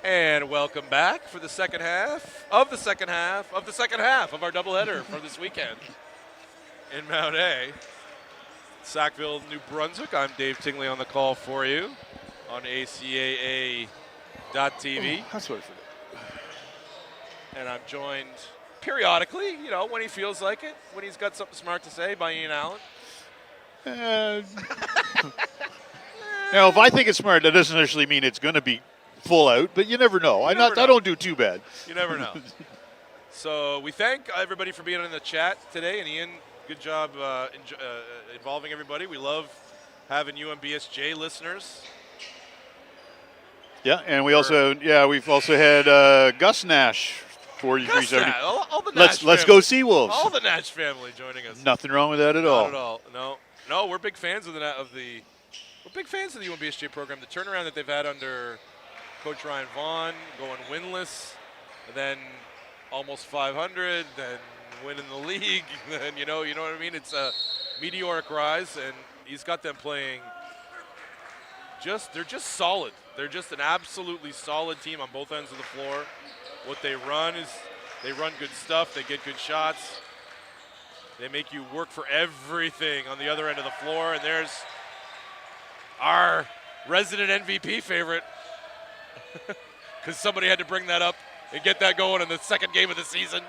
And welcome back for the second half of the second half of the second half of our doubleheader for this weekend in Mount A. Sackville, New Brunswick. I'm Dave Tingley on the call for you on ACAA.TV. That's what I forgot. And I'm joined periodically, when he feels like it, when he's got something smart to say, by Ian Allen. Now, if I think it's smart, that doesn't necessarily mean it's going to be full out, but you never know. I don't do too bad. You never know. So we thank everybody for being in the chat today, and Ian, good job involving everybody. We love having UNBSJ listeners. Yeah, and we've also had Gus Nash, 4370. All the Nash Let's family. go Seawolves. All the Nash family joining us. Nothing wrong with that at all. Not at all. No, we're big fans of the UNBSJ program. The turnaround that they've had under Coach Ryan Vaughn, going winless, then almost 500, then winning the league, then you know what I mean? It's a meteoric rise, and he's got them playing they're just solid. They're just an absolutely solid team on both ends of the floor. What they run is they run good stuff, they get good shots. They make you work for everything on the other end of the floor, and there's our resident MVP favorite, because somebody had to bring that up and get that going in the second game of the season.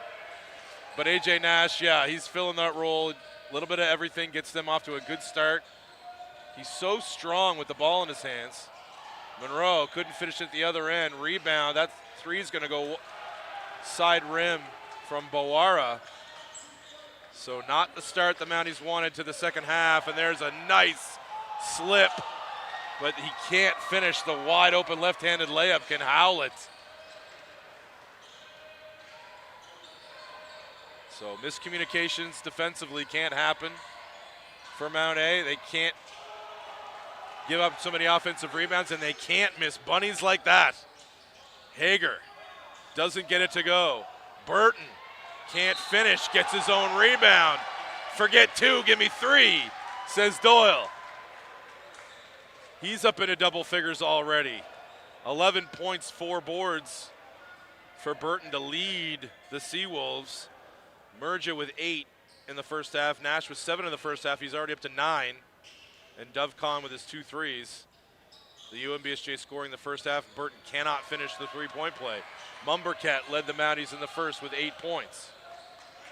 But AJ Nash, he's filling that role. A little bit of everything gets them off to a good start. He's so strong with the ball in his hands. Monroe couldn't finish at the other end. Rebound, that three's going to go side rim from Bowara. So not the start the Mounties wanted to the second half, and there's a nice slip, but he can't finish the wide open left-handed layup. Can Howlett. So miscommunications defensively can't happen for Mount A. They can't give up so many offensive rebounds, and they can't miss bunnies like that. Hager doesn't get it to go. Burton can't finish, gets his own rebound. Forget two, give me three, says Doyle. He's up into double figures already. 11 points, 4 boards for Burton to lead the Seawolves. Merja with 8 in the first half. Nash with 7 in the first half. He's already up to 9. And Dove Khan with his 2 threes. The UNBSJ scoring the first half. Burton cannot finish the three-point play. Mumbercat led the Mounties in the first with 8 points.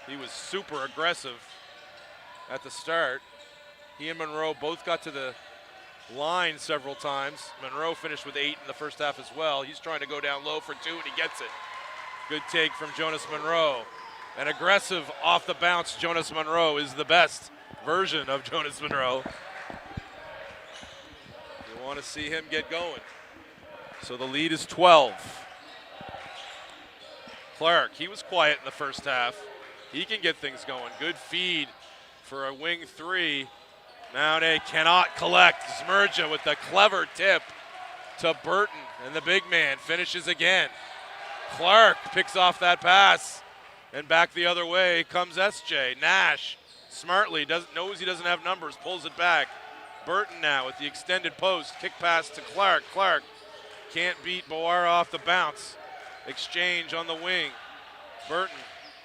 He was super aggressive at the start. He and Monroe both got to the line several times. Monroe finished with 8 in the first half as well. He's trying to go down low for 2, and he gets it. Good take from Jonas Monroe. An aggressive off the bounce Jonas Monroe is the best version of Jonas Monroe. You want to see him get going. So the lead is 12. Clark, he was quiet in the first half. He can get things going. Good feed for a wing 3. Mount A cannot collect. Zmerja with the clever tip to Burton, and the big man finishes again. Clark picks off that pass, and back the other way comes SJ. Nash smartly knows he doesn't have numbers, pulls it back. Burton now with the extended post, kick pass to Clark. Clark can't beat Bowara off the bounce. Exchange on the wing. Burton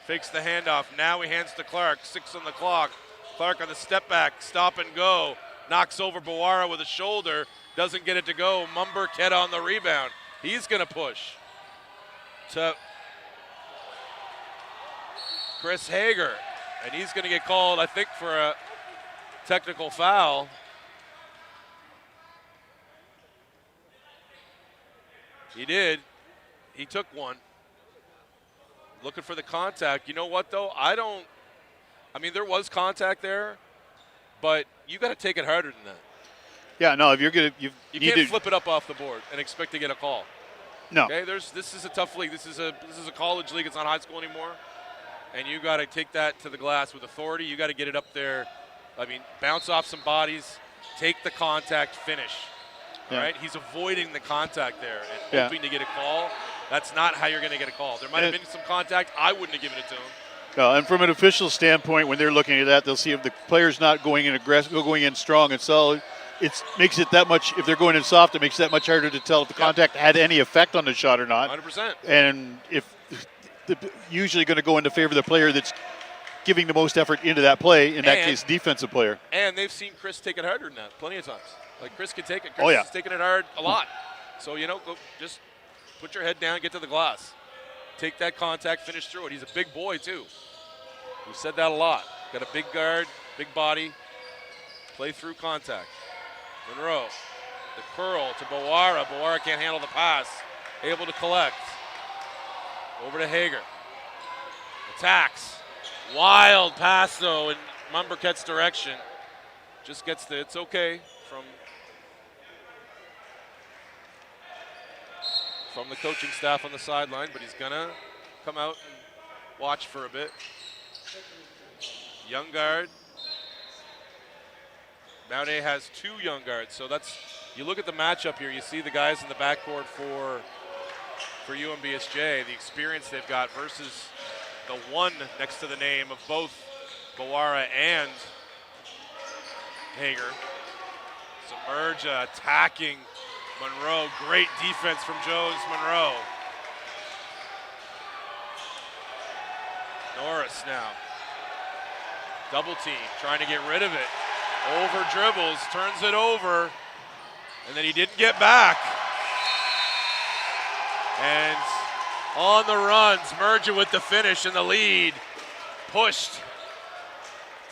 fakes the handoff. Now he hands to Clark. 6 on the clock. Clark on the step back, stop and go. Knocks over Bowara with a shoulder. Doesn't get it to go. Mumbercat on the rebound. He's going to push to Chris Hager. And he's going to get called, I think, for a technical foul. He did. He took one. Looking for the contact. You know what, though? There was contact there, but you got to take it harder than that. Yeah, no, if you're going to, you can't flip it up off the board and expect to get a call. No. Okay, this is a tough league. This is a college league. It's not high school anymore. And you got to take that to the glass with authority. You got to get it up there. Bounce off some bodies, take the contact, finish. Yeah. All right? He's avoiding the contact there and hoping to get a call. That's not how you're going to get a call. There might have been some contact. I wouldn't have given it to him. No, and from an official standpoint, when they're looking at that, they'll see if the player's not going in aggressive, going in strong and solid. it makes it that much, if they're going in soft, it makes it that much harder to tell if the contact had any effect on the shot or not. 100%. And if usually going to go into favor of the player that's giving the most effort into that play, in that case, defensive player. And they've seen Chris take it harder than that plenty of times. Like, Chris can take it. Oh, Chris yeah. is taking it hard a lot. So, go just put your head down, get to the glass. Take that contact, finish through it. He's a big boy, too. We've said that a lot. Got a big guard, big body. Play through contact. Monroe, the curl to Bawara. Bawara can't handle the pass. Able to collect. Over to Hager. Attacks. Wild pass, though, in Mumberket's direction. Just gets the, it's okay from the coaching staff on the sideline, but he's going to come out and watch for a bit. Young guard. Mount A has 2 young guards, so that's, you look at the matchup here, you see the guys in the backcourt for UNBSJ, the experience they've got versus the one next to the name of both Bawara and Hager. Submerge attacking Monroe. Great defense from Jones Monroe. Norris now. Double team, trying to get rid of it. Over dribbles, turns it over, and then he didn't get back. And on the runs, Merja with the finish and the lead. Pushed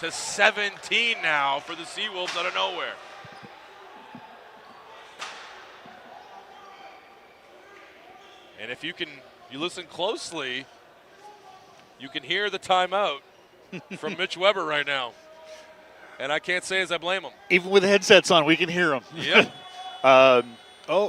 to 17 now for the Seawolves out of nowhere. And if you listen closely, you can hear the timeout from Mitch Weber right now. And I can't say as I blame him. Even with headsets on, we can hear them. Yep.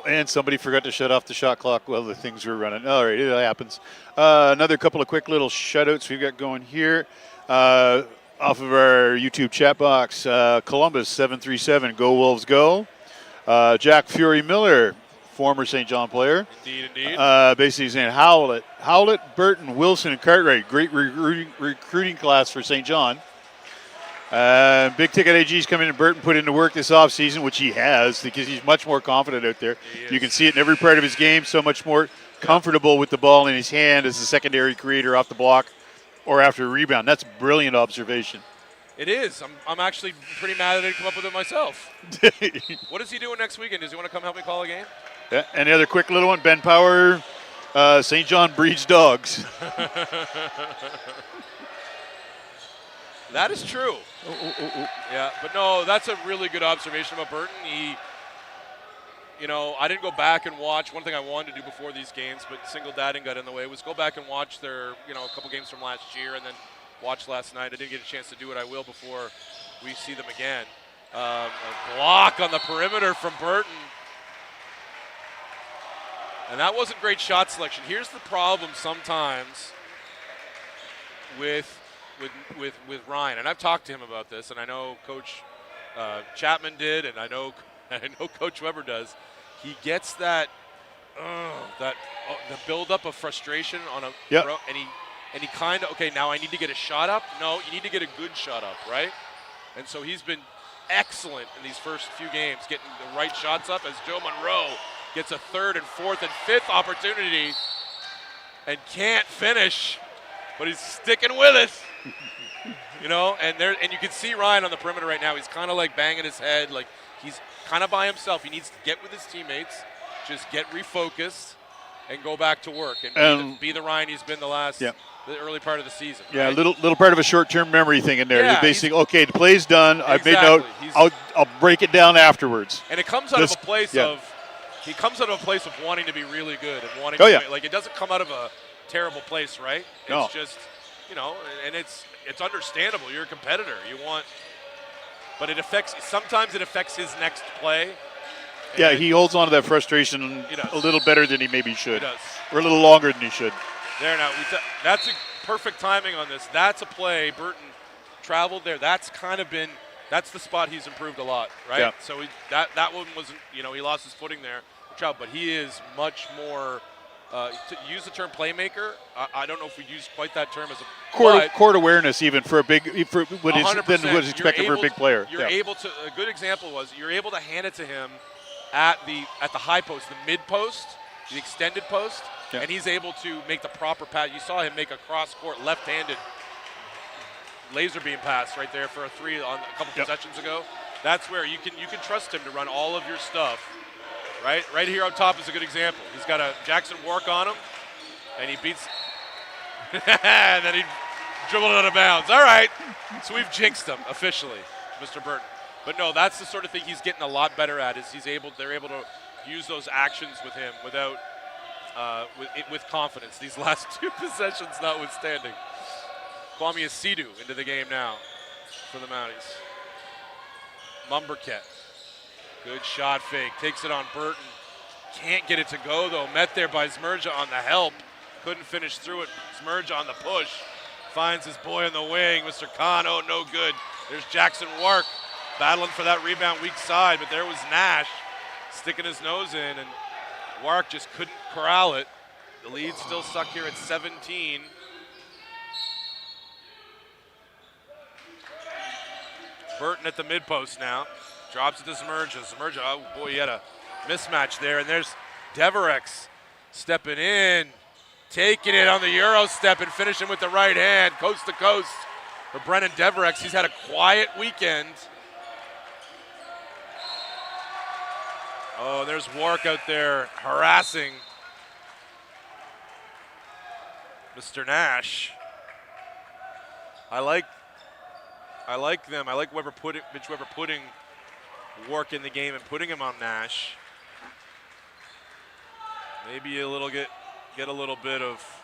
And somebody forgot to shut off the shot clock while the things were running. All right, it happens. Another couple of quick little shutouts we've got going here. Off of our YouTube chat box, Columbus 737, Go Wolves Go. Jack Fury Miller, former St. John player. Indeed. Basically saying Howlett, Burton, Wilson, and Cartwright. Great recruiting class for St. John. Big Ticket AG's come in and Burton put into work this offseason, which he has because he's much more confident out there. You can see it in every part of his game, so much more comfortable with the ball in his hand as a secondary creator off the block or after a rebound. That's a brilliant observation. It is. I'm actually pretty mad that I didn't come up with it myself. What is he doing next weekend? Does he want to come help me call a game? Yeah, and the other quick little one, Ben Power, St. John breeds dogs. That is true. Yeah, but no, that's a really good observation about Burton. I didn't go back and watch. One thing I wanted to do before these games, but single dadding got in the way, was go back and watch their, a couple games from last year and then watch last night. I didn't get a chance to do it. I will before we see them again. A block on the perimeter from Burton. And that wasn't great shot selection. Here's the problem sometimes with Ryan, and I've talked to him about this, and I know Coach Chapman did, and I know Coach Weber does. He gets the buildup of frustration on a throw, and he kind of, okay, now I need to get a shot up. No, you need to get a good shot up, right? And so he's been excellent in these first few games, getting the right shots up as Joe Monroe gets a third and fourth and fifth opportunity and can't finish, but he's sticking with it. And you can see Ryan on the perimeter right now. He's kind of like banging his head, like he's kind of by himself. He needs to get with his teammates, just get refocused, and go back to work and be the Ryan he's been the early part of the season. Yeah, right? little part of a short-term memory thing in there. Yeah, basically, okay, the play's done. Exactly. I've made note. I'll break it down afterwards. And it comes out of a place of wanting to be really good and wanting to like it doesn't come out of a terrible place, right? It's just, and it's understandable. You're a competitor. But sometimes it affects his next play. Yeah, he holds on to that frustration a little better than he maybe should. He does. Or a little longer than he should. There now. That's a perfect timing on this. That's a play. Burton traveled there. That's the spot he's improved a lot, right? Yeah. So that one wasn't, he lost his footing there. But he is much more To use the term playmaker, I don't know if we use quite that term as a court awareness, even for a big, for what is than what is expected for a big player. You're able to. A good example was you're able to hand it to him at the high post, the mid post, the extended post, and he's able to make the proper pass. You saw him make a cross court left-handed laser beam pass right there for a 3 on a couple possessions ago. That's where you can trust him to run all of your stuff. Right here on top is a good example. He's got a Jackson Wark on him, and he beats, and then he dribbled it out of bounds. All right, so we've jinxed him officially, Mr. Burton. But no, that's the sort of thing he's getting a lot better at. Is they're able to use those actions with him without with confidence. These last 2 possessions notwithstanding. Kwame Asidu into the game now for the Mounties. Mumberket. Good shot fake. Takes it on Burton. Can't get it to go, though. Met there by Zmerja on the help. Couldn't finish through it. Zmerja on the push. Finds his boy on the wing. Mr. Khan, oh, no good. There's Jackson Wark battling for that rebound weak side, but there was Nash sticking his nose in, and Wark just couldn't corral it. The lead still stuck here at 17. Burton at the mid post now. Drops it to Zmerja. Zmerja, oh boy, he had a mismatch there. And there's Deverex stepping in, taking it on the Euro step and finishing with the right hand, coast to coast for Brennan Deverex. He's had a quiet weekend. Oh, there's Wark out there harassing Mr. Nash. I like them. I like Mitch Weber putting Wark in the game and putting him on Nash. Maybe get a little bit of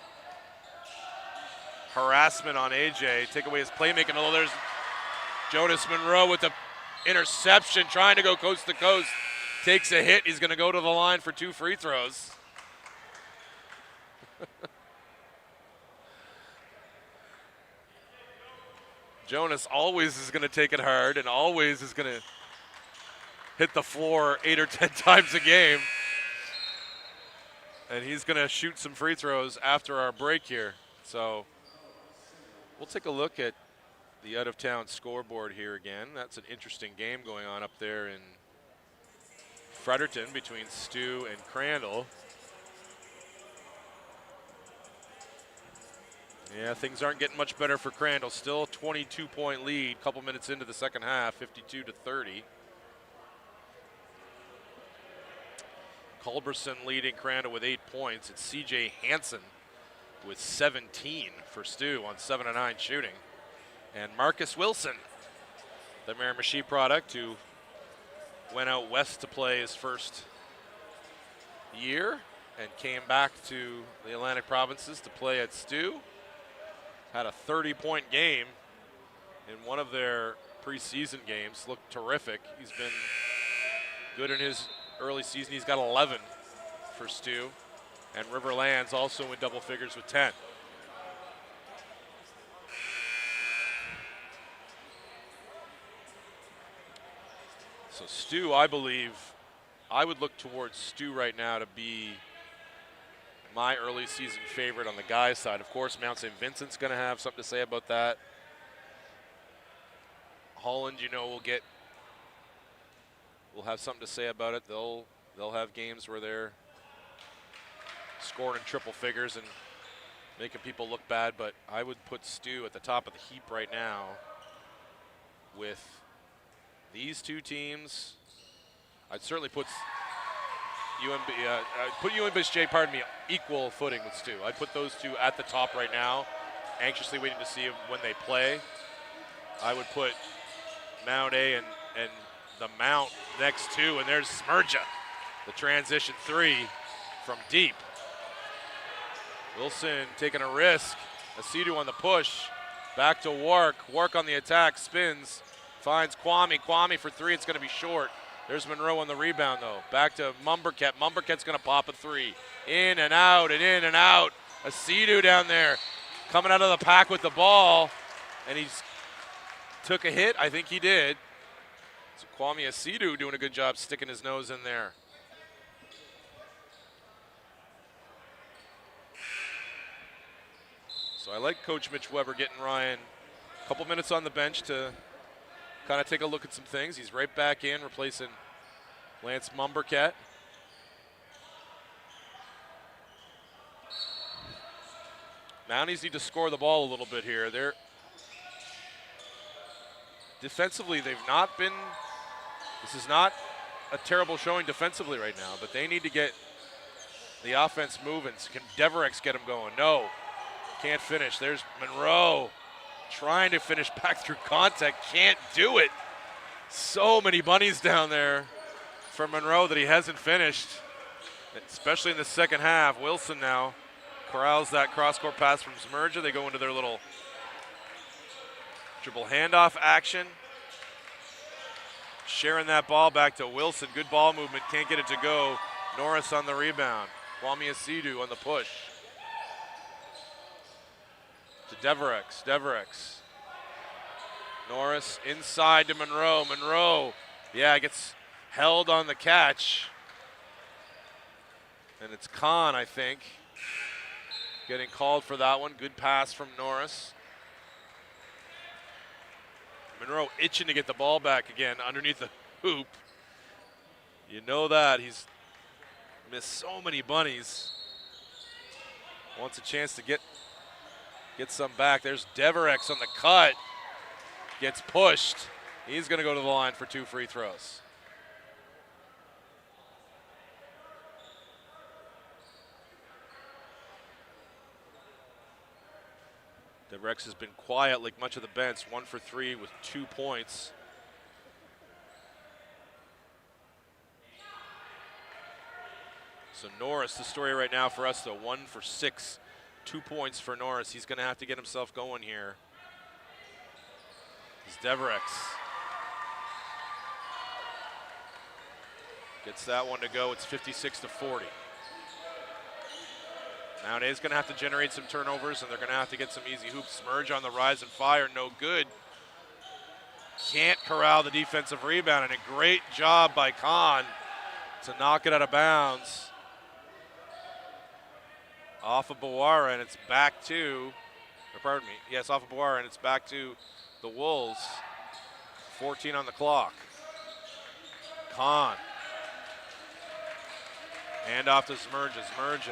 harassment on AJ, take away his playmaking. Although there's Jonas Monroe with the interception, trying to go coast to coast. Takes a hit. He's going to go to the line for 2 free throws. Jonas always is going to take it hard and always is going to hit the floor 8 or 10 times a game. And he's going to shoot some free throws after our break here. So we'll take a look at the out-of-town scoreboard here again. That's an interesting game going on up there in Fredericton between Stu and Crandall. Yeah, things aren't getting much better for Crandall. Still a 22-point lead, couple minutes into the second half, 52-30. Culberson leading Crandall with 8 points. It's C.J. Hansen with 17 for Stu on 7 of 9 shooting. And Marcus Wilson, the Miramichi product, who went out west to play his first year and came back to the Atlantic provinces to play at Stu. Had a 30-point game in one of their preseason games. Looked terrific. He's been good in his early season. He's got 11 for Stu. And Riverlands also in double figures with 10. So Stu, I believe, I would look towards Stu right now to be my early season favorite on the guys' side. Of course, Mount St. Vincent's going to have something to say about that. Holland, you know, will have something to say about it. They'll have games where they're scoring in triple figures and making people look bad, but I would put Stu at the top of the heap right now with these two teams. I'd certainly put UNBSJ, equal footing with Stu. I'd put those two at the top right now, anxiously waiting to see when they play. I would put Mount A and the Mount next to, and there's Zmerja, the transition 3 from deep. Wilson taking a risk. Asidu on the push. Back to Wark. Wark on the attack, spins, finds Kwame. Kwame for 3, it's going to be short. There's Monroe on the rebound, though. Back to Mumberket. Mumberket's going to pop a 3. In and out and in and out. Asidu down there coming out of the pack with the ball. And he's took a hit. I think he did. So Kwame Asidu doing a good job sticking his nose in there. So I like Coach Mitch Weber getting Ryan a couple minutes on the bench to kind of take a look at some things. He's right back in, replacing Lance Mumbercat. Mounties need to score the ball a little bit here. Defensively, they've not been, this is not a terrible showing defensively right now, but they need to get the offense moving. Can Deverex get them going? No, can't finish. There's Monroe trying to finish back through contact, can't do it. So many bunnies down there for Monroe that he hasn't finished, especially in the second half. Wilson now corrals that cross-court pass from Zmerja. They go into their little dribble handoff action. Sharing that ball back to Wilson. Good ball movement, can't get it to go. Norris on the rebound. Kwame Asidu on the push. To Deverex. Norris inside to Monroe. Monroe, yeah, gets held on the catch. And it's Kahn, I think, getting called for that one. Good pass from Norris. Monroe itching to get the ball back again underneath the hoop. You know that. He's missed so many bunnies. Wants a chance to get some back. There's Deverex on the cut. Gets pushed. He's going to go to the line for 2 free throws. Deverex has been quiet like much of the bench. 1 for 3 with 2 points. So Norris, the story right now for us though, 1 for 6, 2 points for Norris. He's going to have to get himself going here. It's Deverex. Gets that one to go. It's 56-40. Nowadays going to have to generate some turnovers, and they're going to have to get some easy hoops. Zmerja on the rise and fire, no good. Can't corral the defensive rebound, and a great job by Kahn to knock it out of bounds. Off of Bawara, and it's back to, or pardon me, yes, off of Bawara, and it's back to the Wolves. 14 on the clock. Kahn. Hand off to Zmerja.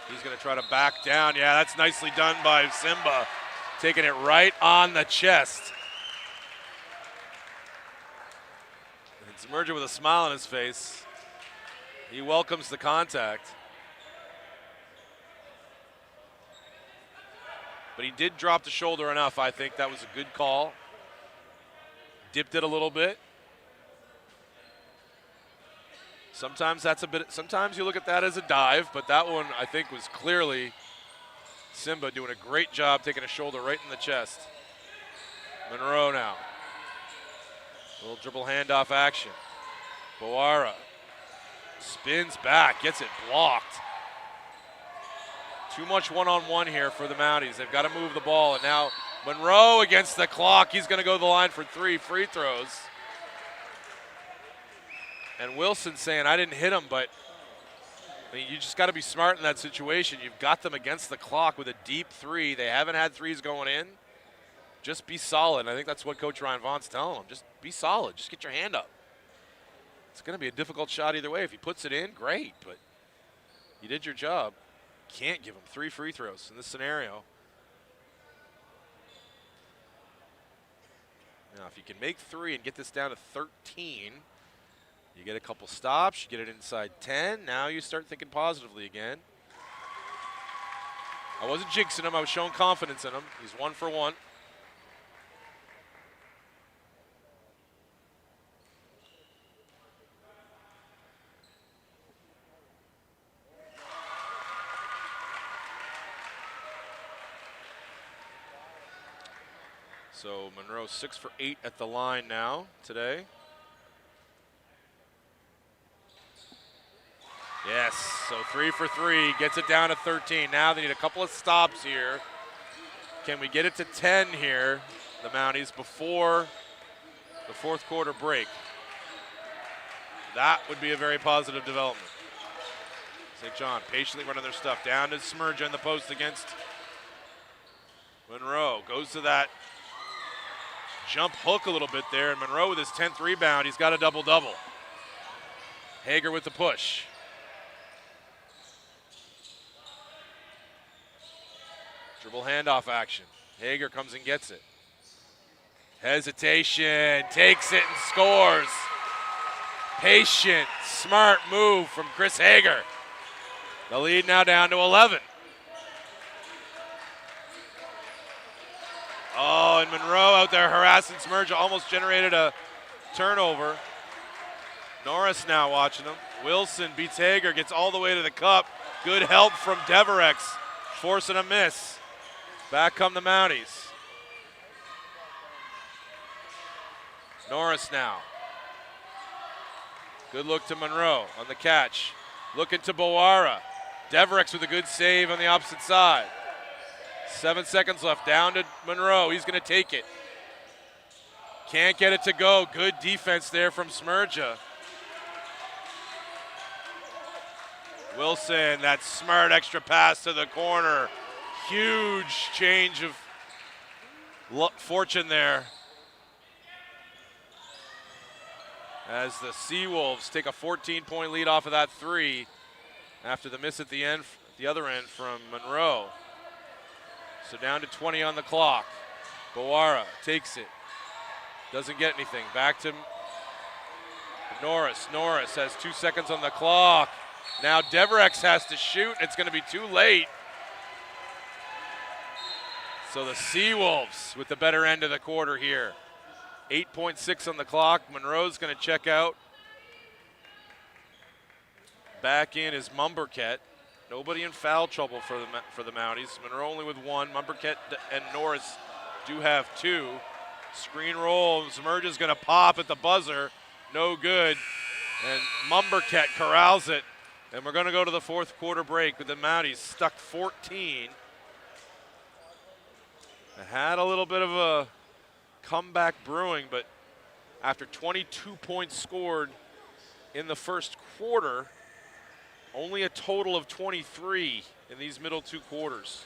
He's going to try to back down. Yeah, that's nicely done by Simba. Taking it right on the chest. And Zmerja with a smile on his face. He welcomes the contact. But he did drop the shoulder enough, I think. That was a good call. Dipped it a little bit. Sometimes that's a bit, sometimes you look at that as a dive, but that one I think was clearly Simba doing a great job taking a shoulder right in the chest. Monroe now. A little dribble handoff action. Bawara spins back, gets it blocked. Too much one-on-one here for the Mounties. They've got to move the ball, and now Monroe against the clock. He's going to go to the line for 3 free throws. And Wilson saying, I didn't hit him, but I mean, you just got to be smart in that situation. You've got them against the clock with a deep 3. They haven't had 3s going in. Just be solid. I think that's what Coach Ryan Vaughn's telling them. Just be solid. Just get your hand up. It's going to be a difficult shot either way. If he puts it in, great, but you did your job. Can't give him 3 free throws in this scenario. Now, if you can make 3 and get this down to 13, you get a couple stops, you get it inside 10. Now you start thinking positively again. I wasn't jinxing him. I was showing confidence in him. He's 1 for 1. So Monroe 6 for 8 at the line now today. Yes, so 3 for 3, gets it down to 13. Now they need a couple of stops here. Can we get it to 10 here, the Mounties, before the 4th quarter break? That would be a very positive development. St. John patiently running their stuff down to Zmerja in the post against Monroe goes to that jump hook a little bit there, and Monroe with his 10th rebound, he's got a double-double. Hager with the push. Dribble handoff action. Hager comes and gets it. Hesitation, takes it and scores. Patient, smart move from Chris Hager. The lead now down to 11. Oh, and Monroe out there harassing Smerja, almost generated a turnover. Norris now watching him. Wilson beats Hager, gets all the way to the cup. Good help from Deverex, forcing a miss. Back come the Mounties. Norris now. Good look to Monroe on the catch. Looking to Bowara. Deverex with a good save on the opposite side. 7 seconds left, down to Monroe. He's going to take it. Can't get it to go. Good defense there from Smerja. Wilson, that smart extra pass to the corner. Huge change of fortune there. As the Seawolves take a 14-point lead off of that three after the miss at the end, the other end from Monroe. So down to 20 on the clock. Bowara takes it. Doesn't get anything. Back to Norris. Norris has 2 seconds on the clock. Now Deverex has to shoot. It's going to be too late. So the Seawolves with the better end of the quarter here. 8.6 on the clock. Monroe's going to check out. Back in is Mumberket. Nobody in foul trouble for the Mounties. Monroe only with one. Mumberket and Norris do have two. Screen roll. Smerja's going to pop at the buzzer. No good. And Mumberket corrals it. And we're going to go to the fourth quarter break with the Mounties stuck 14. They had a little bit of a comeback brewing, but after 22 points scored in the first quarter, only a total of 23 in these middle two quarters.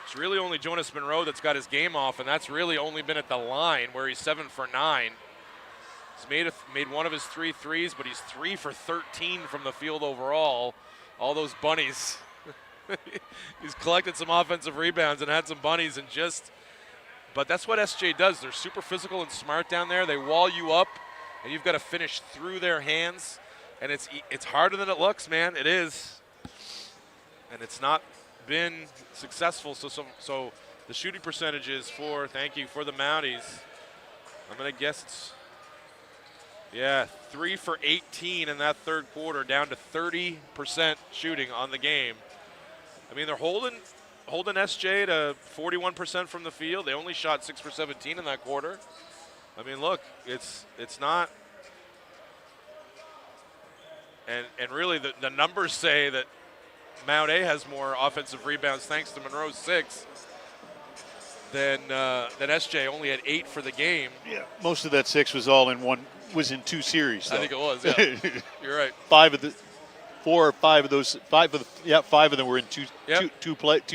It's really only Jonas Monroe that's got his game off, and that's really only been at the line where he's 7 for 9. He's made one of his 3 threes, but he's 3 for 13 from the field overall. All those bunnies. He's collected some offensive rebounds and had some bunnies and but that's what SJ does. They're super physical and smart down there. They wall you up, and you've got to finish through their hands. And it's harder than it looks, man. It is. And it's not been successful. So the shooting percentages for the Mounties, I'm going to guess it's, 3 for 18 in that third quarter, down to 30% shooting on the game. I mean, they're holding SJ to 41% from the field. They only shot 6 for 17 in that quarter. I mean, look, it's not. And really, the numbers say that Mount A has more offensive rebounds thanks to Monroe's 6 than SJ. Only had 8 for the game. Yeah, most of that 6 was in 2 series. Though. I think it was. Yeah, you're right. 5 of them were in two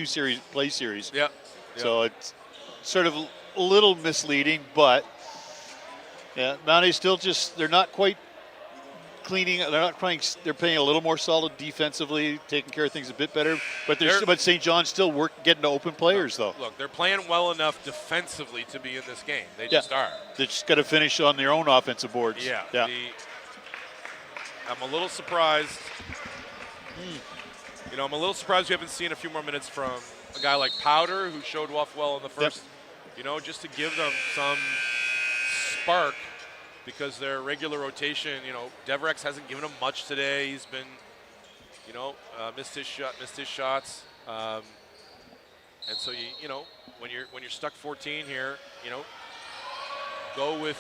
series play series. Yep. So it's sort of a little misleading, but Mounties still they're not quite cleaning. They're not playing. They're playing a little more solid defensively, taking care of things a bit better. But St. John's still getting to open players though. Look, they're playing well enough defensively to be in this game. They just are. They just got to finish on their own offensive boards. Yeah. I'm a little surprised. I'm a little surprised we haven't seen a few more minutes from a guy like Powder, who showed off well in the first. Yep. Just to give them some spark, because their regular rotation, Deverex hasn't given them much today. He's been, missed his shots. And so when you're stuck 14 here, go with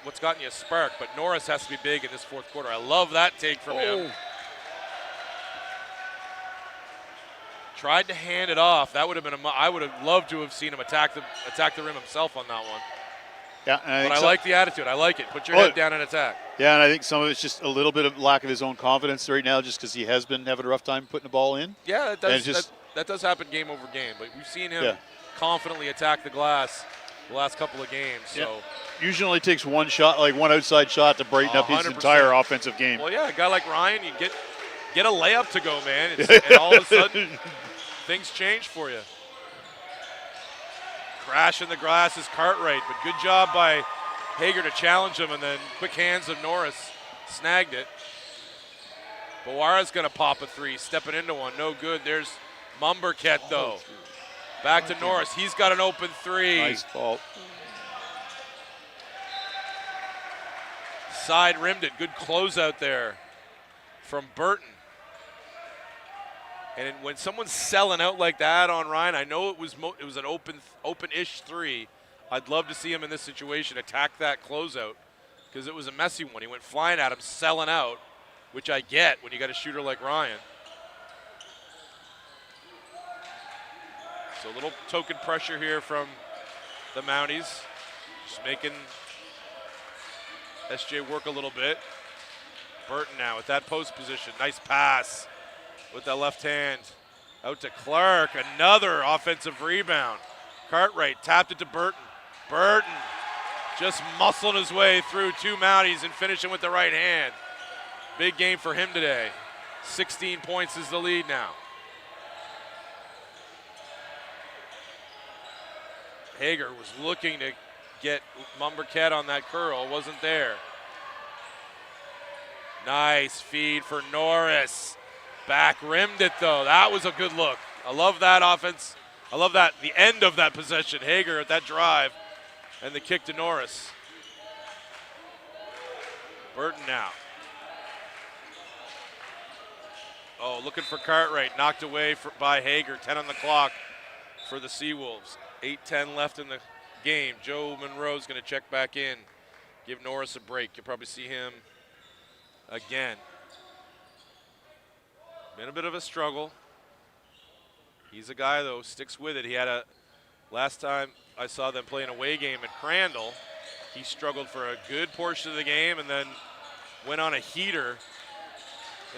what's gotten you a spark. But Norris has to be big in this fourth quarter. I love that take from him. Tried to hand it off. That would have been I would have loved to have seen him attack the rim himself on that one. Yeah, and But I like the attitude. I like it. Put your head down and attack. Yeah, and I think some of it's just a little bit of lack of his own confidence right now, just because he has been having a rough time putting the ball in. Yeah, that does happen game over game. But we've seen him confidently attack the glass the last couple of games. So usually only takes one shot, like one outside shot, to brighten up his 100%. entire offensive game. Well, yeah, a guy like Ryan, you get a layup to go, man, and all of a sudden things change for you. Crash in the glass is Cartwright, but good job by Hager to challenge him, and then quick hands of Norris snagged it. Bawara's going to pop a three, stepping into one. No good. There's Mumberket, though. Back to Norris. He's got an open three. Nice fault. Side rimmed it. Good closeout there from Burton. And when someone's selling out like that on Ryan, I know it was an open-ish three. I'd love to see him in this situation attack that closeout because it was a messy one. He went flying at him, selling out, which I get when you got a shooter like Ryan. So a little token pressure here from the Mounties, just making SJ work a little bit. Burton now with that post position. Nice pass with the left hand. Out to Clark, another offensive rebound. Cartwright tapped it to Burton. Burton just muscling his way through two Mounties and finishing with the right hand. Big game for him today. 16 points is the lead now. Hager was looking to get Mumberket on that curl, wasn't there. Nice feed for Norris. Back rimmed it though. That was a good look. I love that offense. I love that, the end of that possession. Hager at that drive and the kick to Norris. Burton now. Oh, looking for Cartwright. Knocked away by Hager. 10 on the clock for the Seawolves. 8:10 left in the game. Joe Monroe's going to check back in. Give Norris a break. You'll probably see him again. Been a bit of a struggle. He's a guy, though, sticks with it. He had last time I saw them play an away game at Crandall, he struggled for a good portion of the game and then went on a heater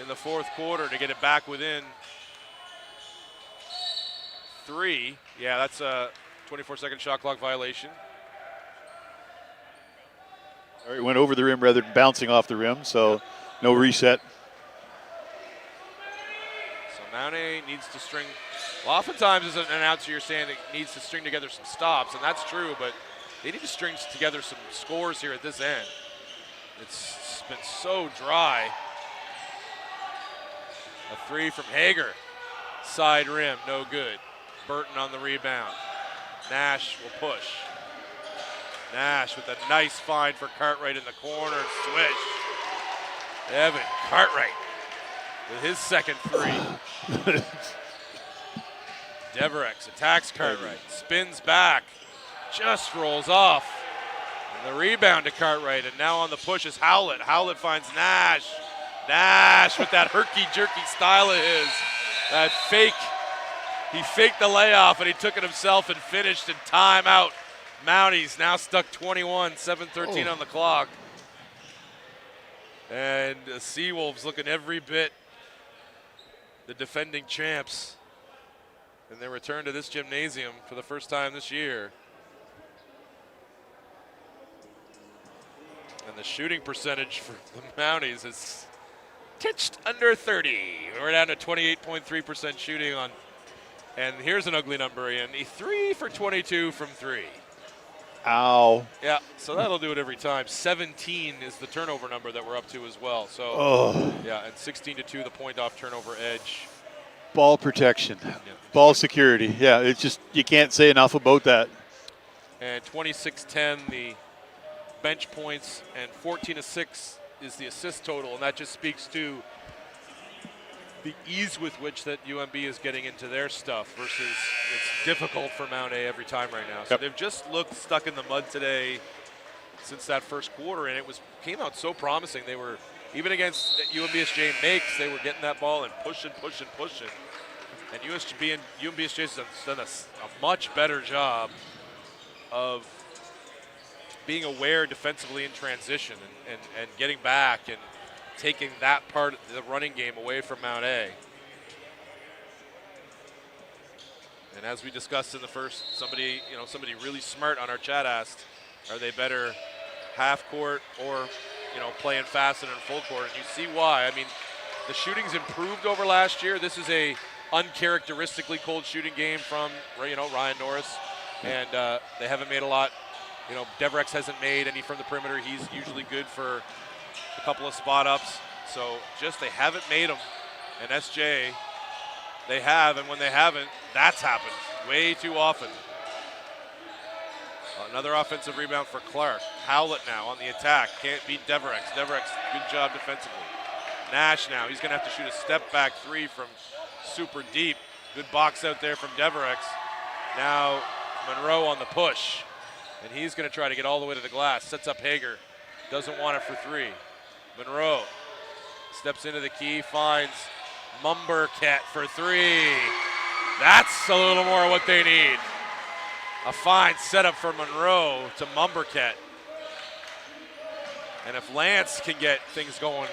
in the fourth quarter to get it back within 3. Yeah, that's a 24-second shot clock violation. All right, went over the rim rather than bouncing off the rim, so no reset. So Mountie needs to string. Well, oftentimes as an announcer, you're saying it needs to string together some stops, and that's true, but they need to string together some scores here at this end. It's been so dry. A 3 from Hager. Side rim, no good. Burton on the rebound. Nash will push. Nash with a nice find for Cartwright in the corner. Swish. Evan Cartwright with his second 3. Deverex attacks Cartwright. Spins back. Just rolls off. And the rebound to Cartwright. And now on the push is Howlett. Howlett finds Nash. Nash with that herky-jerky style of his. That fake. He faked the layoff and he took it himself and finished in timeout. Mounties now stuck 21, 7:13 on the clock. And the Seawolves looking every bit the defending champs in their return to this gymnasium for the first time this year. And the shooting percentage for the Mounties is titched under 30. We're down to 28.3% shooting on, and here's an ugly number, Ian. A 3 for 22 from 3. Ow. Yeah, so that'll do it every time. 17 is the turnover number that we're up to as well. So, yeah, and 16-2 the point off turnover edge. Ball protection, ball security. Yeah, it's just, you can't say enough about that. And 26-10 the bench points, and 14-6 is the assist total, and that just speaks to the ease with which that UNB is getting into their stuff versus it's difficult for Mount A every time right now. So they've just looked stuck in the mud today since that first quarter, and came out so promising. They were, even against UNBSJ makes, they were getting that ball and pushing. And UNBSJ has done a much better job of being aware defensively in transition and getting back and taking that part of the running game away from Mount A. And as we discussed in the first, somebody really smart on our chat asked, are they better half court or, playing fast and in full court? And you see why. I mean, the shooting's improved over last year. This is a uncharacteristically cold shooting game from, Ryan Norris. And they haven't made a lot. Deverex hasn't made any from the perimeter. He's usually good for a couple of spot ups. So they haven't made them. And SJ, they have, and when they haven't, that's happened way too often. Another offensive rebound for Clark. Howlett now on the attack. Can't beat Deverex. Deverex, good job defensively. Nash now. He's going to have to shoot a step-back three from super deep. Good box out there from Deverex. Now Monroe on the push. And he's going to try to get all the way to the glass. Sets up Hager. Doesn't want it for three. Monroe steps into the key. Finds Mumberket for three. That's a little more what they need. A fine setup for Monroe to Mumberket. And if Lance can get things going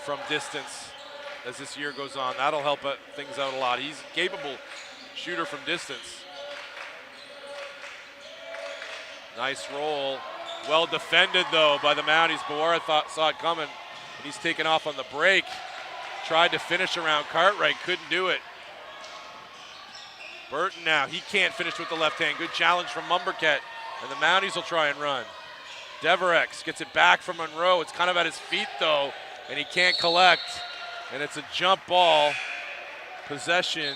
from distance as this year goes on, that'll help things out a lot. He's a capable shooter from distance. Nice roll. Well defended, though, by the Mounties. Bawara saw it coming, and he's taken off on the break. Tried to finish around Cartwright, couldn't do it. Burton now, he can't finish with the left hand. Good challenge from Mumberket, and the Mounties will try and run. Deverex gets it back from Monroe. It's kind of at his feet, though, and he can't collect. And it's a jump ball. Possession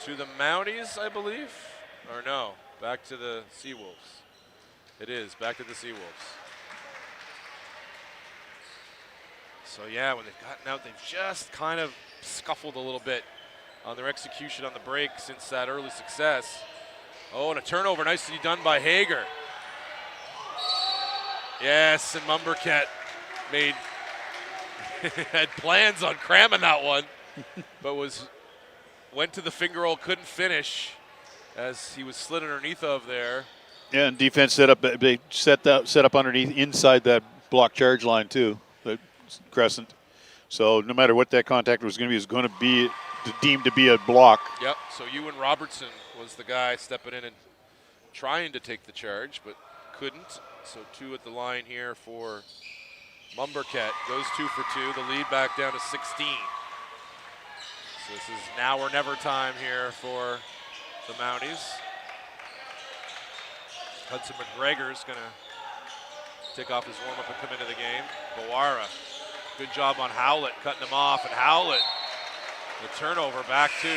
to the Mounties, I believe. Or no, back to the Seawolves. It is, back to the Seawolves. So yeah, when they've gotten out, they've just kind of scuffled a little bit on their execution on the break since that early success. Oh, and a turnover, nicely done by Hager. Yes, and Mumberket had plans on cramming that one, but went to the finger roll, couldn't finish as he was slid underneath of there. Yeah, and defense set up underneath inside that block charge line too, that crescent. So no matter what that contact was going to be, it's going to be deemed to be a block. Yep, so Ewan Robertson was the guy stepping in and trying to take the charge, but couldn't. So 2 at the line here for Mumberket. Goes 2 for 2, the lead back down to 16. So this is now or never time here for the Mounties. Hudson McGregor's going to take off his warm-up and come into the game. Bawara, good job on Howlett, cutting him off, and Howlett, the turnover back to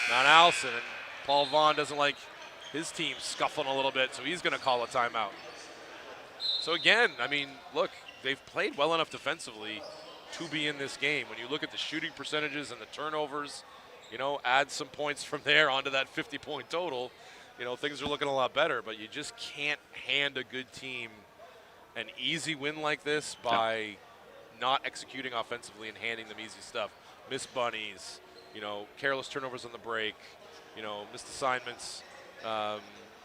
Mount Allison, and Paul Vaughn doesn't like his team scuffling a little bit, so he's going to call a timeout. So again, I mean, look, they've played well enough defensively to be in this game. When you look at the shooting percentages and the turnovers, add some points from there onto that 50-point total, things are looking a lot better, but you just can't hand a good team an easy win like this by not executing offensively and handing them easy stuff. Missed bunnies, careless turnovers on the break, missed assignments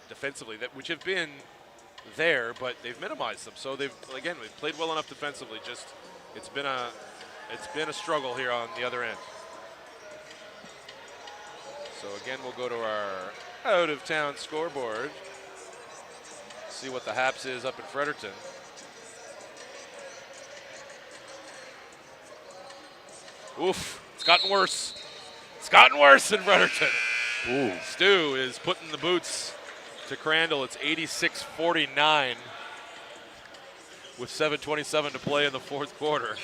defensively, which have been there, but they've minimized them. So they've played well enough defensively. Just it's been a struggle here on the other end. So again, we'll go to our out-of-town scoreboard. See what the Haps is up in Fredericton. Oof, it's gotten worse. It's gotten worse in Fredericton. Ooh. Stu is putting the boots to Crandall. It's 86-49 with 7:27 to play in the fourth quarter.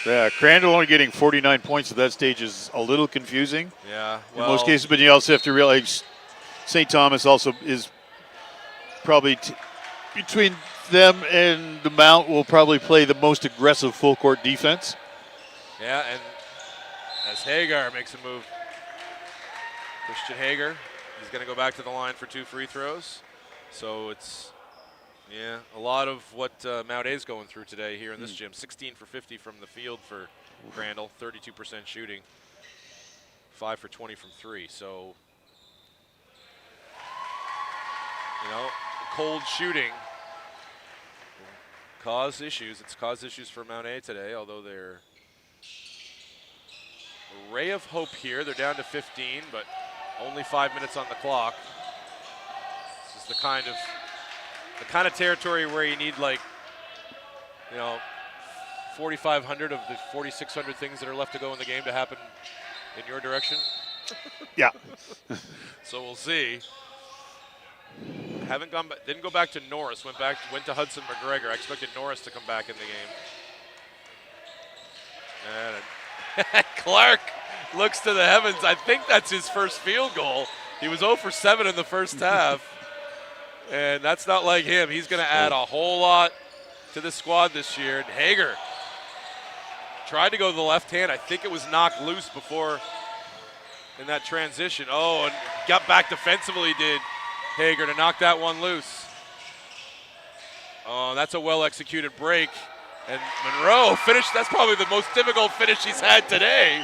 Yeah, Crandall only getting 49 points at that stage is a little confusing. Yeah, in most cases, but you also have to realize St. Thomas also is probably between them and the Mount will probably play the most aggressive full court defense. Yeah, and as Hagar makes a move, Christian Hager, he's going to go back to the line for 2 free throws. So it's, a lot of what Mount A's going through today here in this gym. 16 for 50 from the field for Crandall, 32% shooting, 5 for 20 from 3. So You know, cold shooting cause issues. It's caused issues for Mount A today, although they're a ray of hope here. They're down to 15, but only 5 minutes on the clock. This is the kind of territory where you need, like, you know, 4,500 of the 4,600 things that are left to go in the game to happen in your direction. Yeah. So we'll see. Didn't go back to Norris. Went to Hudson McGregor. I expected Norris to come back in the game. And Clark looks to the heavens. I think that's his first field goal. He was 0 for 7 in the first half. And that's not like him. He's going to add a whole lot to the squad this year. And Hager tried to go to the left hand. I think it was knocked loose before in that transition. Oh, and got back defensively, did Hager, to knock that one loose. Oh, that's a well-executed break. And Monroe finished. That's probably the most difficult finish he's had today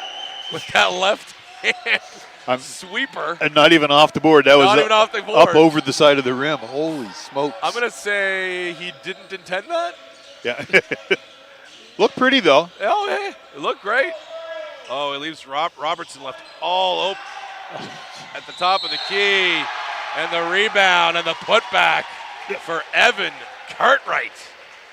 with that left hand sweeper. And not even off the board. That was even off the board. Up over the side of the rim. Holy smokes. I'm going to say he didn't intend that. Yeah. Looked pretty, though. Oh, hey, it looked great. Oh, it leaves Robertson left all open at the top of the key. And the rebound and the putback for Evan Cartwright.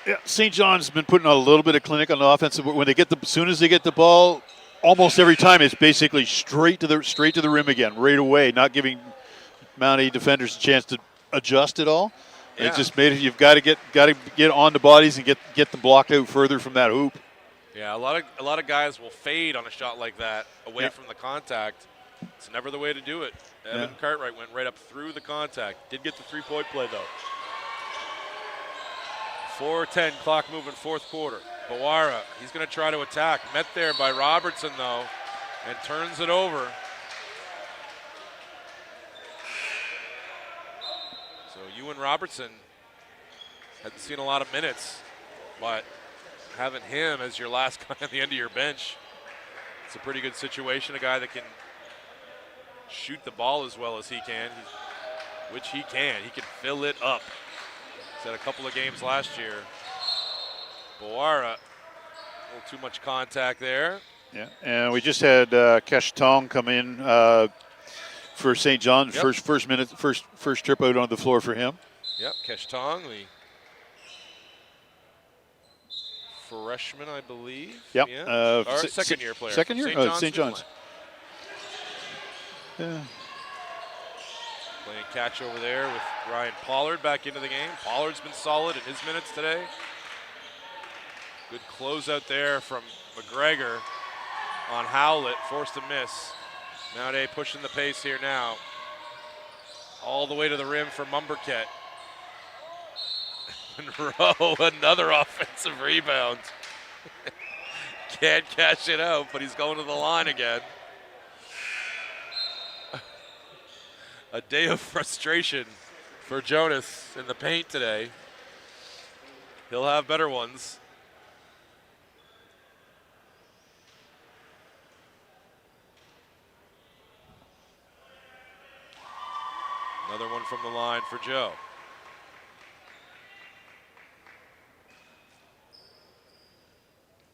Yeah, St. John's been putting on a little bit of clinic on the offensive. When they get as soon as they get the ball, almost every time it's basically straight to the rim again, right away, not giving Mount A defenders a chance to adjust at all. Yeah. It just made it. You've got to get on the bodies and get them blocked out further from that hoop. Yeah, a lot of guys will fade on a shot like that away from the contact. It's never the way to do it. Evan Cartwright went right up through the contact. Did get the three-point play, though. 4:10 clock moving, fourth quarter. Bawara, he's going to try to attack. Met there by Robertson, though, and turns it over. So Ewan Robertson hadn't seen a lot of minutes, but having him as your last guy on the end of your bench, it's a pretty good situation. A guy that can shoot the ball as well as he can, which he can. He can fill it up. He's had a couple of games last year. Bawara, a little too much contact there. Yeah, and we just had Kesh Tong come in for St. John's. Yep. First trip out on the floor for him. Yep, Kesh Tong, the freshman, I believe. Yep. Yeah. Or second-year player. Second year? St. John's. Yeah. Playing catch over there with Ryan Pollard back into the game. Pollard's been solid in his minutes today. Good closeout there from McGregor on Howlett. Forced to miss. Mount A pushing the pace here now. All the way to the rim for Mumberket. Monroe, another offensive rebound. Can't cash it out, but he's going to the line again. A day of frustration for Jonas in the paint today. He'll have better ones. Another one from the line for Joe.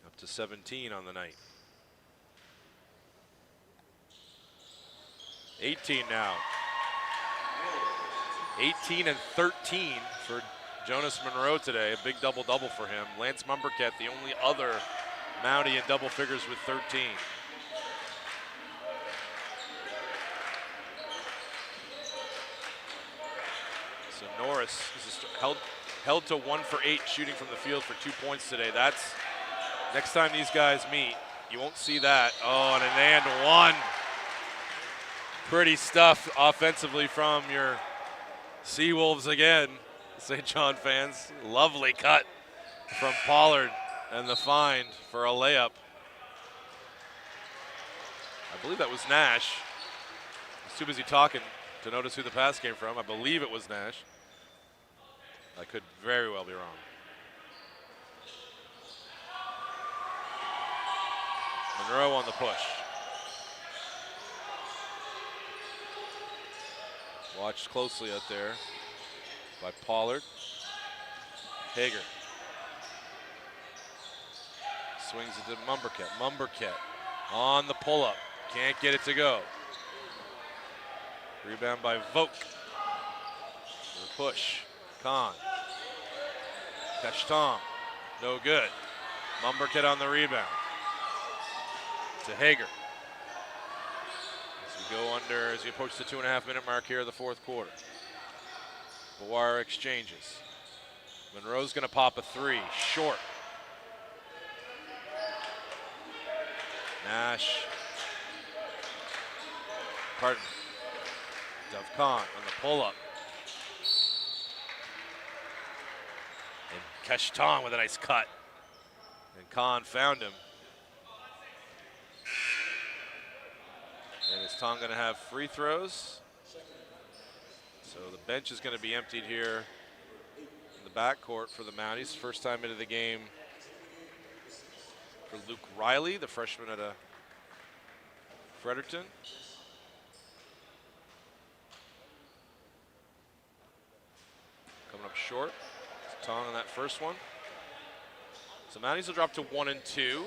Up to 17 on the night. 18 now. 18 and 13 for Jonas Monroe today. A big double-double for him. Lance Mumberket, the only other Mountie in double figures with 13. So Norris is held to 1 for 8 shooting from the field for 2 points today. That's next time these guys meet, you won't see that. Oh, and an and one. Pretty stuff offensively from your Seawolves again, St. John fans. Lovely cut from Pollard and the find for a layup. I believe that was Nash. I was too busy talking to notice who the pass came from. I believe it was Nash. I could very well be wrong. Monroe on the push. Watched closely out there. by Pollard. Hager. Swings it to Mumberket. Mumberket on the pull-up. Can't get it to go. Rebound by Vogt. Push. Kahn. Kashtan. No good. Mumberket on the rebound. To Hager. As we go under, as we approach the 2.5-minute mark here of the fourth quarter. Bewire exchanges. Monroe's going to pop a three. Short. Nash. Pardon. Dov Kahn on the pull-up. And Kashtan with a nice cut. And Kahn found him. And is Tong going to have free throws? So the bench is going to be emptied here in the backcourt for the Mounties. First time into the game for Luke Riley, the freshman at Fredericton. Coming up short. It's Tong on that first one. So Mounties will drop to 1 and 2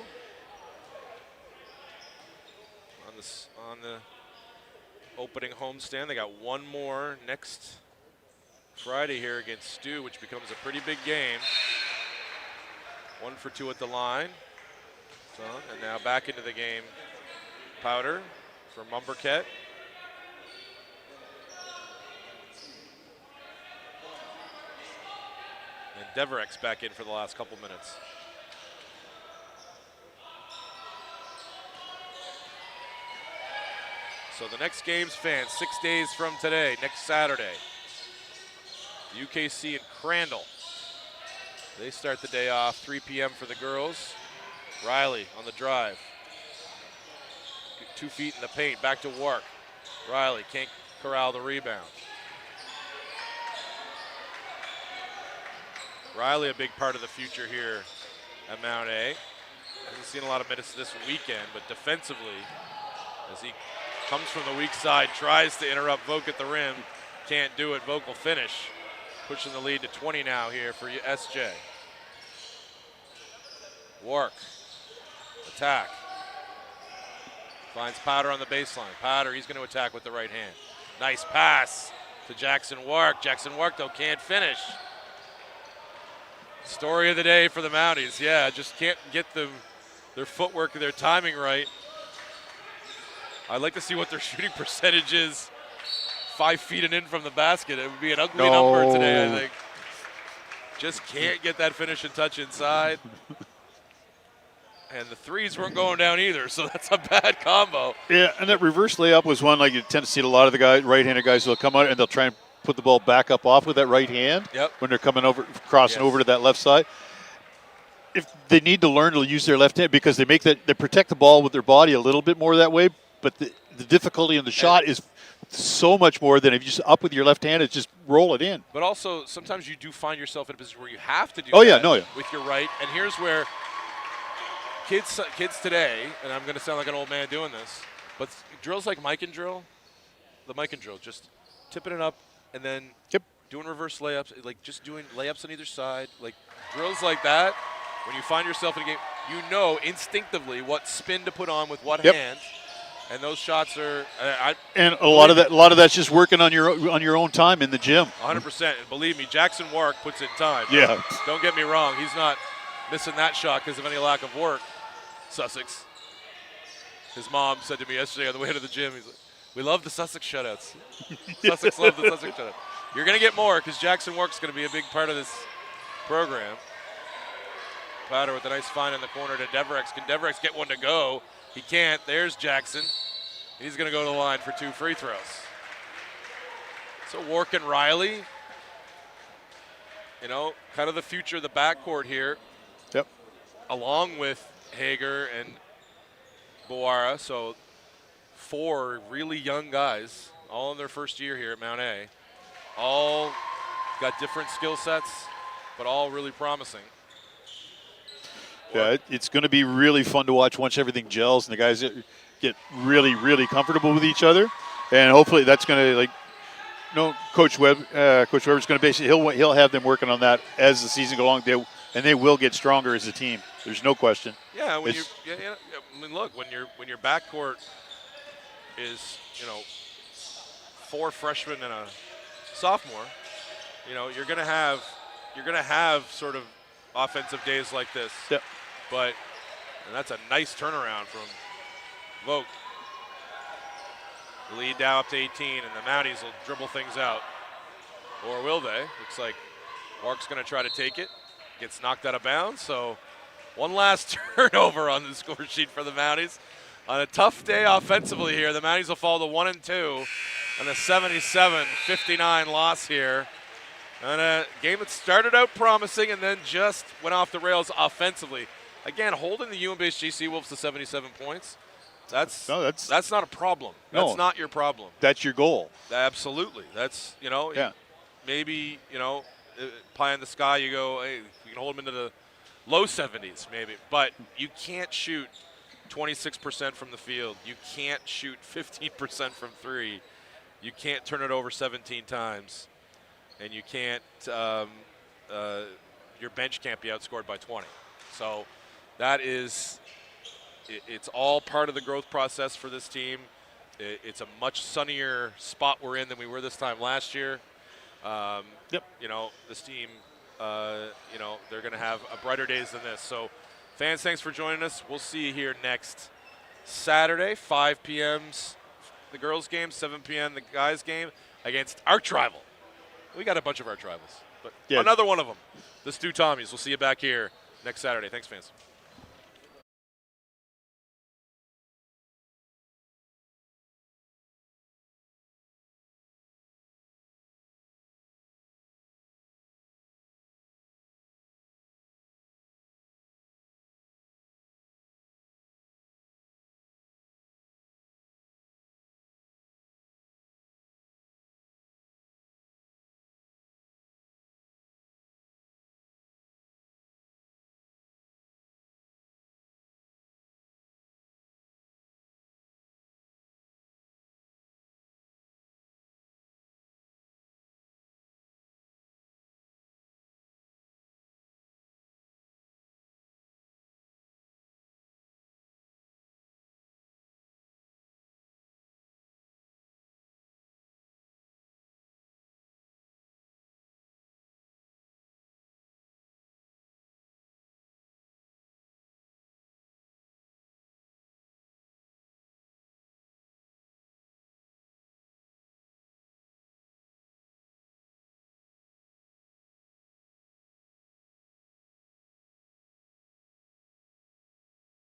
on the opening homestand. They got one more next Friday here against Stu, which becomes a pretty big game. 1 for 2 at the line. And now back into the game. Powder for Mumberket. And Deverex back in for the last couple minutes. So the next game's fans, 6 days from today, next Saturday. UKC and Crandall. They start the day off, 3 p.m. for the girls. Riley on the drive. 2 feet in the paint, back to work. Riley can't corral the rebound. Riley, a big part of the future here at Mount A. Hasn't seen a lot of minutes this weekend, but defensively, as he comes from the weak side, tries to interrupt Vogt at the rim. Can't do it. Vogt will finish. Pushing the lead to 20 now here for SJ. Work. Attack. Finds Powder on the baseline. Powder, he's going to attack with the right hand. Nice pass to Jackson Work. Jackson Work, though, can't finish. Story of the day for the Mounties. Yeah, just can't get their footwork and their timing right. I'd like to see what their shooting percentage is 5 feet and in from the basket. It would be an ugly number today, I think. Just can't get that finishing touch inside. And the threes weren't going down either, so that's a bad combo. Yeah, and that reverse layup was one like you tend to see a lot of the guys, right-handed guys, will come out and they'll try and put the ball back up off with that right hand when they're coming over, crossing over to that left side. If they need to learn to use their left hand because they protect the ball with their body a little bit more that way, but the difficulty in the shot is so much more than if you just up with your left hand and just roll it in. But also, sometimes you do find yourself in a position where you have to do that with your right. And here's where kids today, and I'm going to sound like an old man doing this, but drills like Mike and Drill, the Mike and Drill, just tipping it up and then doing reverse layups, like just doing layups on either side, like drills like that. When you find yourself in a game, you know instinctively what spin to put on with what hand. And those shots are, and a lot of that's just working on your own time in the gym. 100%. And believe me, Jackson Wark puts in time. Yeah. Don't get me wrong. He's not missing that shot because of any lack of work. Sussex. His mom said to me yesterday on the way to the gym, he's like, "We love the Sussex shutouts." Sussex love the Sussex shutouts. You're going to get more because Jackson Wark's going to be a big part of this program. Powder with a nice find in the corner to Deverex. Can Deverex get one to go? He can't. There's Jackson. He's going to go to the line for 2 free throws. So Wark and Riley, kind of the future of the backcourt here. Yep. Along with Hager and Boara. So 4 really young guys, all in their first year here at Mount A. All got different skill sets, but all really promising. Yeah, it's going to be really fun to watch once everything gels and the guys get really, really comfortable with each other. And hopefully that's going to Coach Coach Weber's going to basically he'll have them working on that as the season goes along. They will get stronger as a team. There's no question. Yeah, I mean, look, when your backcourt is 4 freshmen and a sophomore, you're gonna have sort of offensive days like this. Yep. And that's a nice turnaround from Vogt. Lead now up to 18, and the Mounties will dribble things out. Or will they? Looks like Mark's going to try to take it. Gets knocked out of bounds, so one last turnover on the score sheet for the Mounties. On a tough day offensively here, the Mounties will fall to 1 and 2 and a 77-59 loss here. And a game that started out promising and then just went off the rails offensively. Again, holding the UNBSJ Seawolves to 77 points. That's not a problem. That's not your problem. That's your goal. Absolutely. That's, maybe, pie in the sky, you go, hey, you can hold them into the low 70s maybe. But you can't shoot 26% from the field. You can't shoot 15% from 3. You can't turn it over 17 times. And you can't, your bench can't be outscored by 20. So that is, it's all part of the growth process for this team. It's a much sunnier spot we're in than we were this time last year. This team, they're going to have a brighter days than this. So fans, thanks for joining us. We'll see you here next Saturday, 5 p.m.'s the girls' game, 7 p.m. the guys' game against arch rival. We got a bunch of arch rivals, but another one of them, the Stu Tommies. We'll see you back here next Saturday. Thanks, fans.